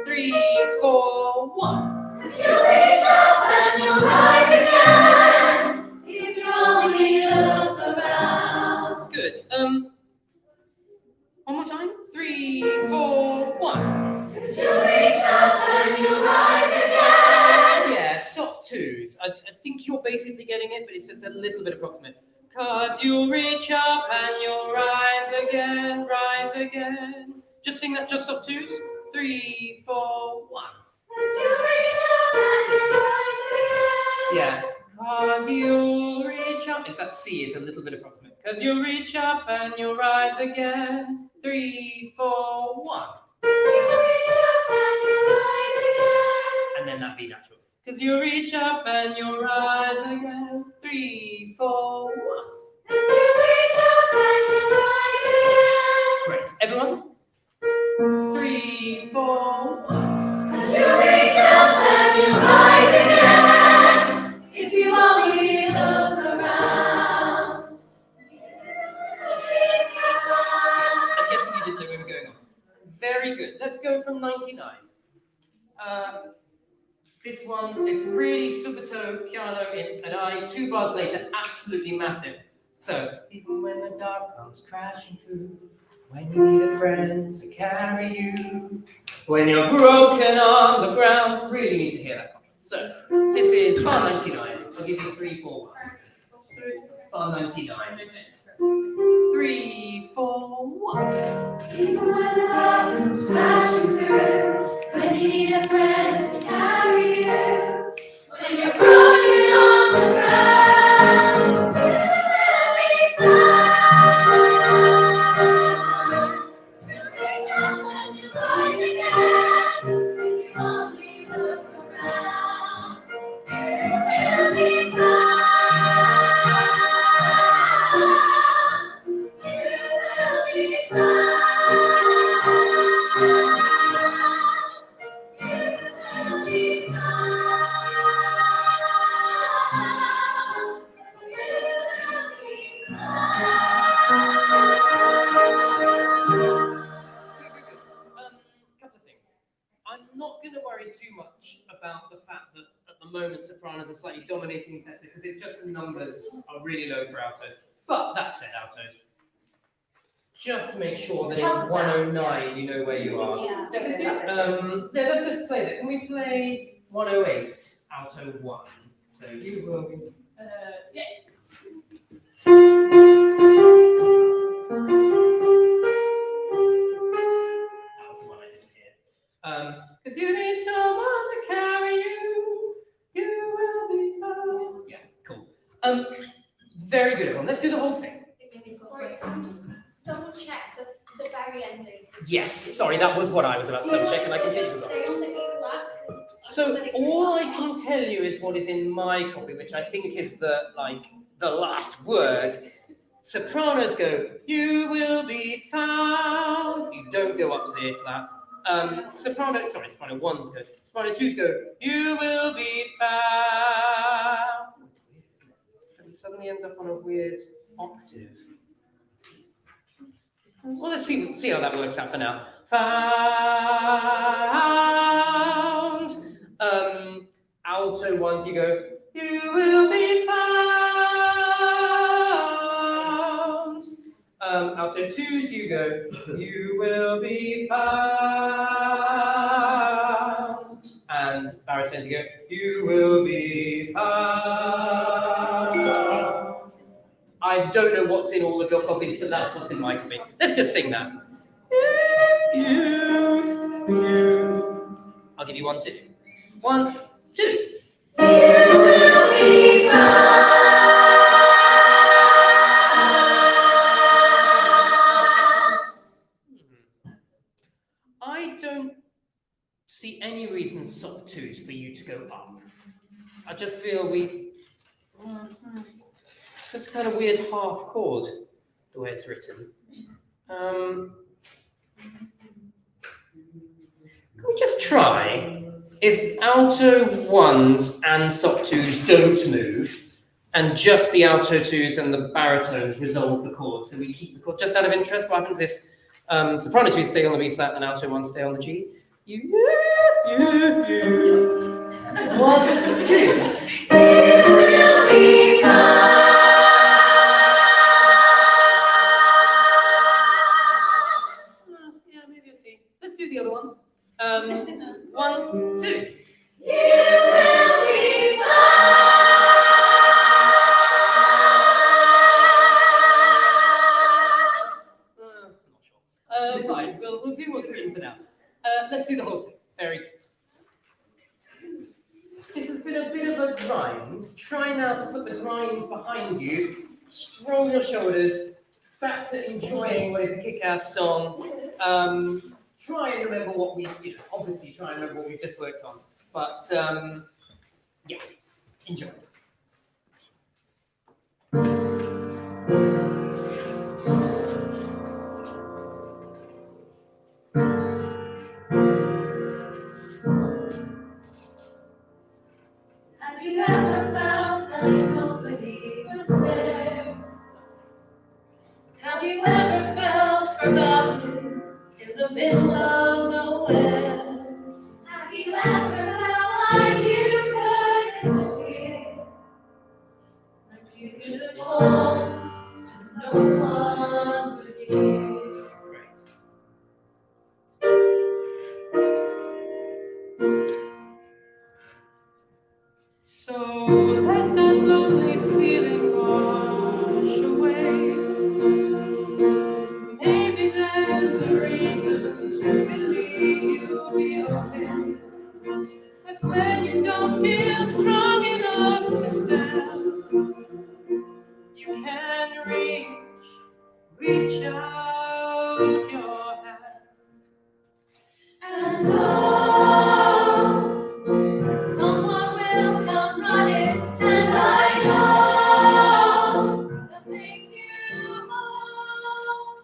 3, 4, 1. You'll reach up and you'll rise again if you only look around. Good. One more time. 3, 4, 1. You'll reach up and you'll rise again. Yeah, soft 2s. I think you're basically getting it, but it's just a little bit approximate. 'Cause you'll reach up and you'll rise again, rise again. Just sing that, just soft 2s. 3, 4, 1. You'll reach up and you'll rise again. Yeah. 'Cause you'll reach up. It's that C is a little bit approximate. 'Cause you'll reach up and you'll rise again. 3, 4, 1. You'll reach up and you'll rise again. And then that B natural. 'Cause you'll reach up and you'll rise again. 3, 4, 1. You'll reach up and you'll rise again. Great. Everyone? 3, 4, 1. You'll reach up and you'll rise again if you only look around. I'm guessing you didn't know where we were going on. Very good. Let's go from 99. This one, this really subito piano in an I, 2 bars later, absolutely massive. So, even when the dark comes crashing through, when you need a friend to carry you, When you're broken on the ground, really need to hear that. So, this is bar 99. I'll give you 3, 4, 1. Bar 99. 3, 4, 1. Even when the dark comes crashing through, when you need a friend to carry you, when you're broken on the ground, you will be fine. There's hope when you rise again, if you only look around, you will be fine. Couple of things. I'm not going to worry too much about the fact that at the moment sopranos are slightly dominating tenor because it's just the numbers are really low for altos. But that said, altos, just make sure that in 109 you know where you are. Yeah. Let's just play that. Can we play 108, alto 1? So you will be. Yeah. That was the one I didn't hear. Because you need someone to carry you. You will be found. Yeah, cool. Very good one. Let's do the whole thing. Sorry, can I just double check the very ending? Yes, sorry, that was what I was about to double check, and I completely just forgot. stay on the E flat. 'Cause I So feel like it's all I not- can tell you is what is in my copy, which I think is the last word. Sopranos go, you will be found. So you don't go up to the A flat. Soprano 1s go. Soprano 2s go, you will be found. So it suddenly ends up on a weird octave. Well, let's see how that works out for now. Found. Alto 1s, you go, you will be found. Alto 2s, you go, you will be found. And baritones, you go, you will be found. I don't know what's in all of your copies, but that's what's in my copy. Let's just sing that. I'll give you 1, 2. 1, 2. You will be fine. I don't see any reason soft 2s for you to go up. I just feel it's just kind of weird half chord, the way it's written. Can we just try if alto 1s and soft 2s don't move, and just the alto 2s and the baritones resolve the chord, so we keep the chord just out of interest? What happens if soprano 2s stay on the B flat and alto 1s stay on the G? 1, 2. You will be fine. Yeah, maybe I'll see. Let's do the other one. 1, 2. You will be Not sure. Fine, we'll do what's written for now. Let's do the whole thing. Very good. This has been a bit of a grind. Try now to put the grinds behind you. Roll your shoulders. Back to enjoying what is a kick-ass song. Try and remember what obviously try and remember what we've just worked on. But yeah, enjoy. Have you ever felt like nobody was there? Have you ever felt forgotten in the middle of nowhere? Have you ever felt like you could disappear? Like you could fall when you don't feel strong enough to stand, you can reach out your hand. And someone will come running, and I know they'll take you home.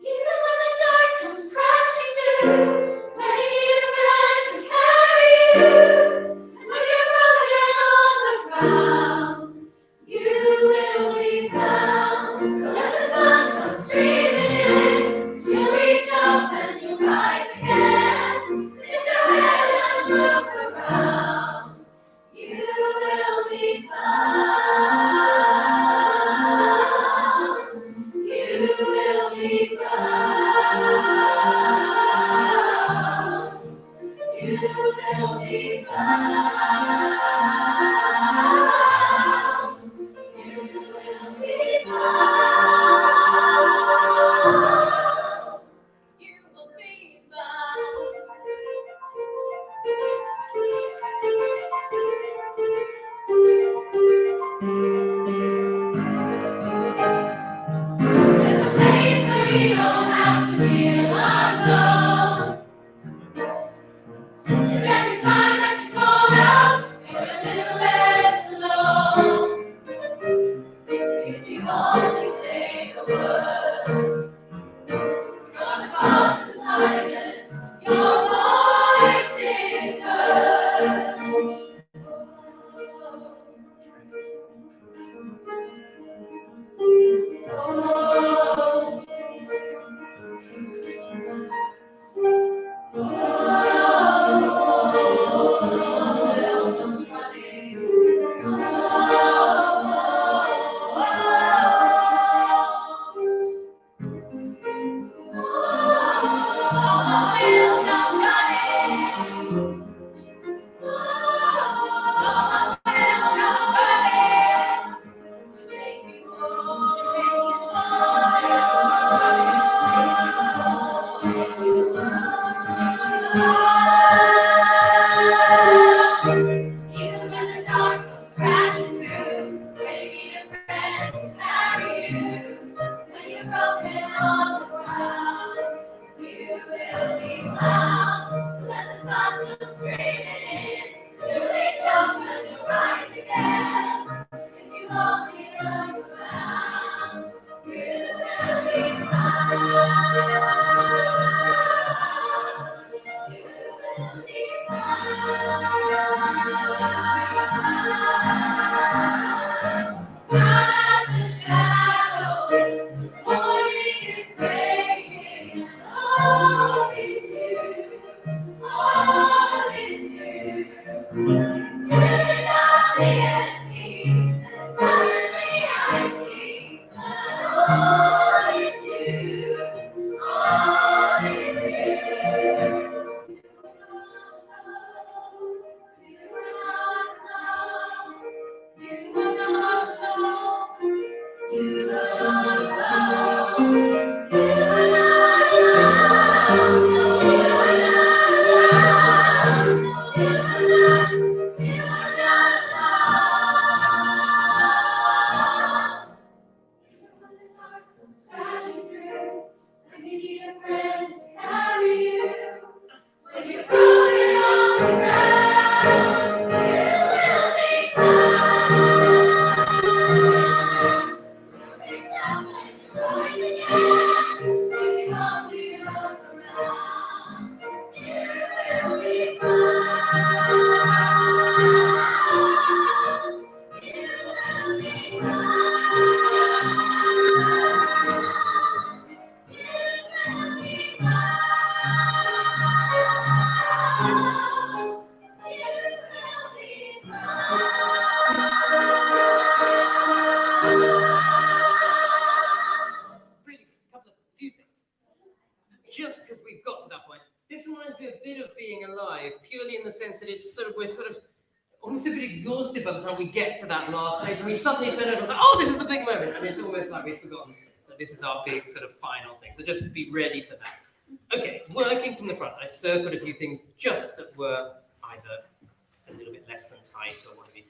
Even when the dark comes crashing through, when you need a friend to carry you, and when you're broken on the ground, you will be found. So let the sun come streaming in, you'll reach up and you'll rise again. Lift your head and look around, you will be found. You will be found. You will be found. You will be found. You will be There's a place where you don't have to feel alone. And every time that you call out, you're a little less alone. If you only say the word, it's gonna cross the silence. Your voice is heard. Even when the dark comes crashing through, when you need a friend to carry you, when you're broken on the ground, you will be found. So let the sun come streaming in, you'll reach up and you'll rise again. If you only look around, you will be found. You will be found. Out of the shadows, morning is breaking, and all is new. All is new. It's filling up the empty, and suddenly I see that all is new. All is new. You are not alone. You are not alone. You are not alone. You are not alone. You are not alone. When the dark comes crashing through, when you need a friend to carry you, when you're broken on the ground, you will be found. So reach up and you rise again. If you only look around, you will be found. You will be Really, few things. Just because we've got to that point, this reminds me a bit of being alive, purely in the sense that we're sort of almost a bit exhausted by the time we get to that last place, and we suddenly turn over and say, oh, this is the big moment, and it's almost like we've forgotten that this is our big sort of final thing. So just be ready for that. Okay, working from the front, I circled a few things just that were either a little bit less than tight or what have you.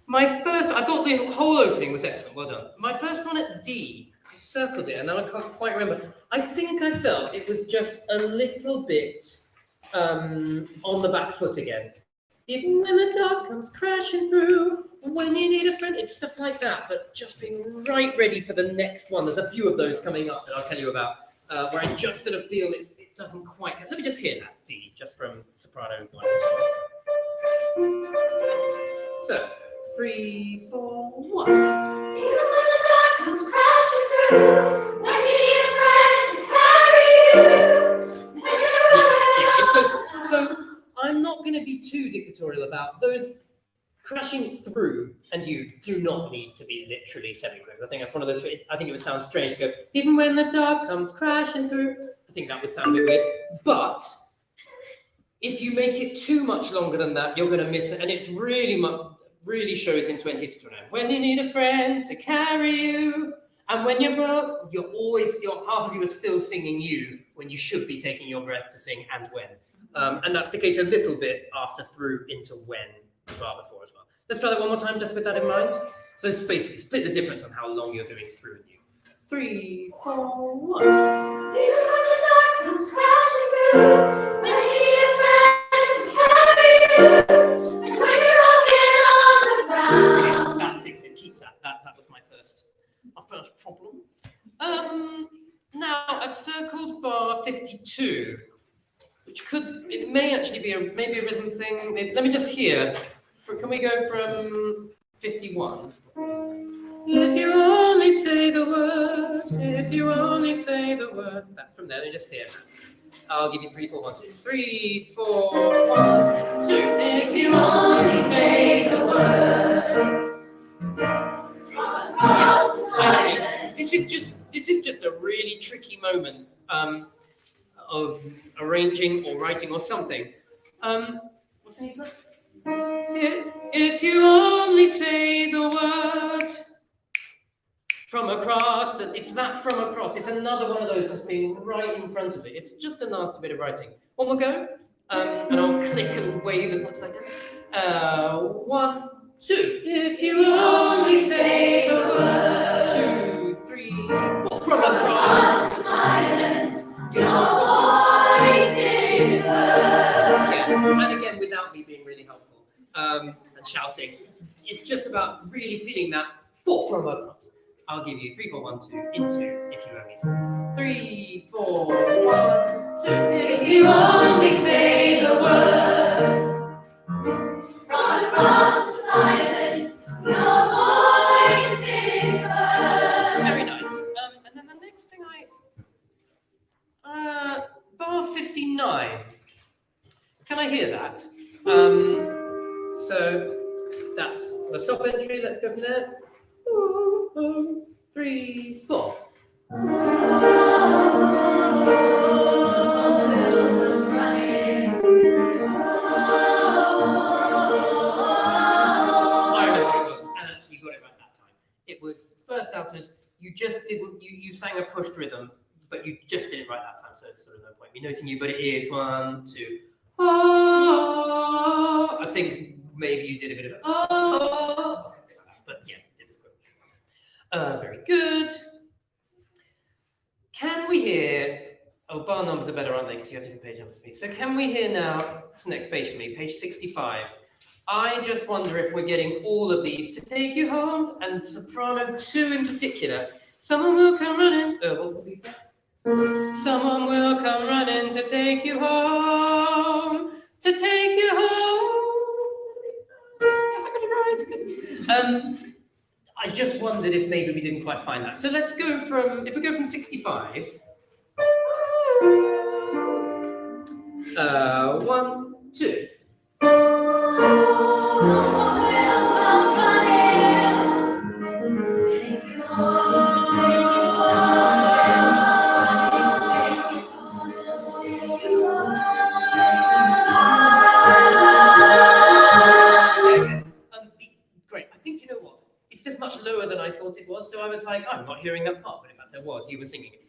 My first, I thought the whole opening was excellent, well done. My first one at D, I circled it and then I can't quite remember. I think I felt it was just a little bit on the back foot again. Even when the dark comes crashing through, when you need a friend, it's stuff like that, but just being right ready for the next one. There's a few of those coming up that I'll tell you about, where I just sort of feel it doesn't quite. Let me just hear that D, just from soprano 1 and 2. So, 3, 4, 1. Even when the dark comes crashing through, when you need a friend to carry you, So I'm not going to be too dictatorial about those crashing through, and you do not need to be literally semiquavers. I think that's one of those. I think it would sound strange to go, even when the dark comes crashing through. I think that would sound a bit weird. But if you make it too much longer than that, you're going to miss it, and it's really shows in 20 to 29. When you need a friend to carry you, and when you're broke, half of you are still singing you when you should be taking your breath to sing and when. And that's the case a little bit after through into when, bar before as well. Let's try that one more time, just with that in mind. So it's basically split the difference on how long you're doing through and you. 3, 4, 1. even when the dark comes crashing through, when you need a friend to carry you, and when you're walking on the ground. That fixes it, keeps that. That was my first problem. Now I've circled bar 52, which it may actually be maybe a rhythm thing. Let me just hear. Can we go from 51? If you only say the word, if you only say the word. From there, let me just hear. I'll give you 3, 4, 1, 2. 3, 4, 1, 2. If you only say the word from across the silence. This is just a really tricky moment of arranging or writing or something. What's the name of it? If you only say the word from across, it's that from across. It's another one of those just being right in front of it. It's just a nasty bit of writing. One more go, and I'll click and wave as much as I can. 1, 2. If you only say the word. 2, 3, 4. From across the silence, your voice is heard. Yeah, and again, without me being really helpful and shouting, it's just about really feeling that 4 from across. I'll give you 3, 4, 1, 2 into if you only say. 3, 4, 1, 2. If you only say the word from across the silence, your voice is heard. Very nice. And then the next thing bar 59. Can I hear that? So that's the stop entry. Let's go from there. 3, 4. It was first altos. You just didn't. You sang a pushed rhythm, but you just did it right that time. So it's sort of no point me noting you. But it is 1, 2. I think maybe you did a bit of something like that. But yeah, it was good. Very good. Can we hear? Oh, bar numbers are better, aren't they? Because you have different page numbers for me. So can we hear now? It's the next page for me, page 65. I just wonder if we're getting all of these to take you home, and soprano 2 in particular. Someone will come running. What's the beat? Someone will come running to take you home, to take you home. Yes, I got it right. I just wondered if maybe we didn't quite find that. So let's go from, if we go from 65. 1, 2. Someone will come running, take you home, take you Great. I think, you know what? It's just much lower than I thought it was. So I was like, I'm not hearing that part. But in fact, I was. You were singing it.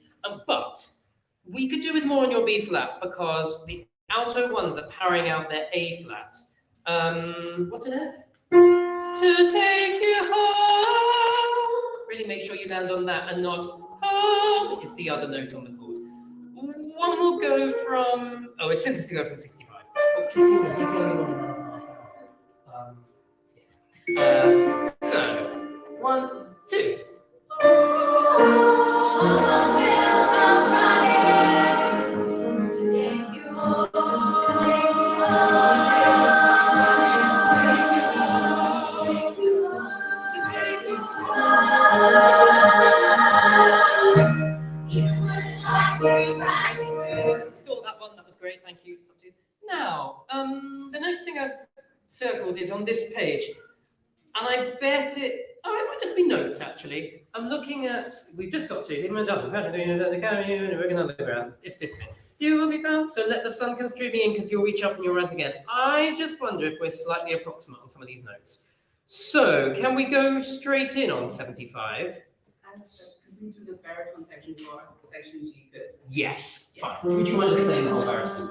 But we could do with more on your B flat because the alto ones are powering out their A flat. What's an F? To take you home. Really make sure you land on that and not home. It's the other note on the chord. One will go from. Oh, it's simplest to go from 65. So 1, 2. Someone will come running to take you home, take you home. Even when the darkness crashing through. Stole that one. That was great. Thank you. Now, the next thing I've circled is on this page, and I bet it. Oh, it might just be notes actually. I'm looking at. We've just got to. Even the ground. It's this bit. You will be found. So let the sun come streaming in, because you'll reach up and you'll rise again. I just wonder if we're slightly approximate on some of these notes. So can we go straight in on 75? Could we do the baritone section for section G first? Yes. Fine. Would you mind just playing the whole baritone?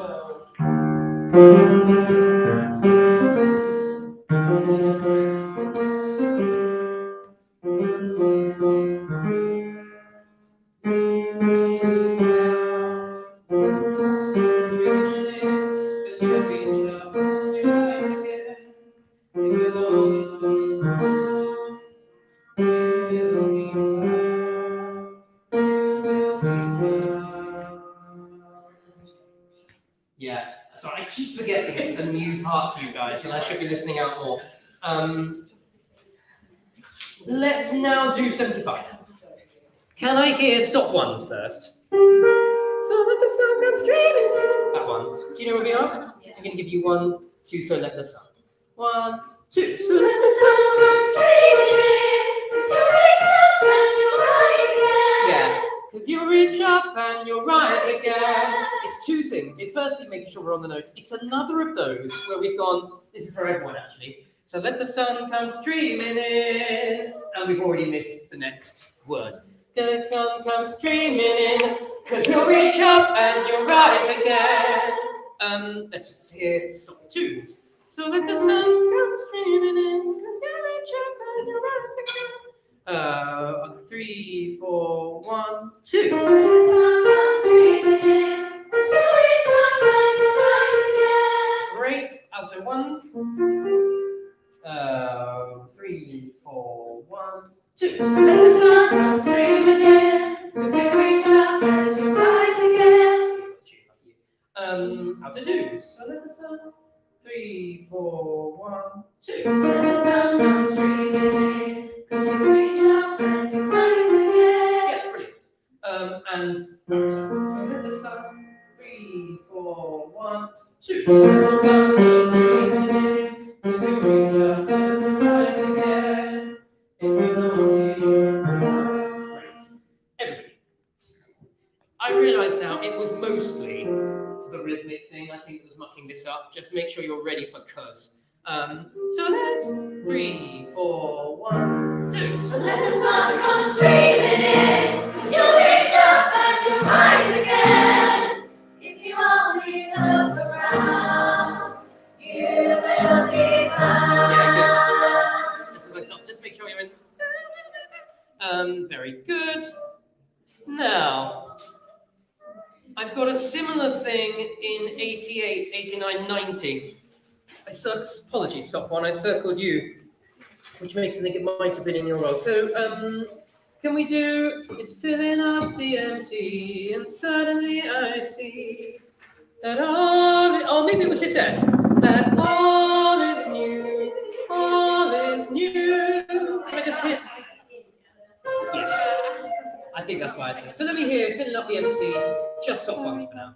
Yeah, sorry, I keep forgetting it's a new part to you guys, and I should be listening out more. Let's now do 75. Can I hear stop ones first? So let the sun come streaming. That one. Do you know where we are? I'm going to give you 1, 2, so let the sun. 1, 2, so let the sun come streaming in. Because you reach up and you rise again. It's two things. It's firstly making sure we're on the notes. It's another of those where we've gone, this is for everyone actually. So let the sun come streaming in. And we've already missed the next word. Let the sun come streaming in. Because you'll reach up and you'll rise again. Let's hear some tunes. So let the sun come streaming in. Because you'll reach up and you'll rise again. 3, 4, 1, 2. Great. Alto ones. 3, 4, 1, 2. Let the sun come streaming in, 'cause you reach up and you rise again. Alto twos. So let the sun. 3, 4, 1, 2. Let the sun come streaming in, 'cause you reach up and you rise again. Yeah, brilliant. And baritones. So let the sun. 3, 4, 1, 2. Let the sun come streaming in, 'cause you reach up and you rise again. If you only right. Everybody. I realise now it was mostly the rhythmic thing. I think it was mucking this up. Just make sure you're ready for cuz. So let 3, 4, 1, 2. So let the sun come streaming in, 'cause you'll reach up and you'll rise again. If you only look around, you will be found. Just make sure you're in. Very good. Now, I've got a similar thing in 88, 89, 90. Apologies, stop one. I circled you, which makes me think it might have been in your role. So, can we do? It's filling up the empty, and suddenly I see that all. Oh, maybe it was this F. That all is new. All is new. Can I just hear? Yes. I think that's why I said it. So let me hear filling up the empty. Just stop ones for now.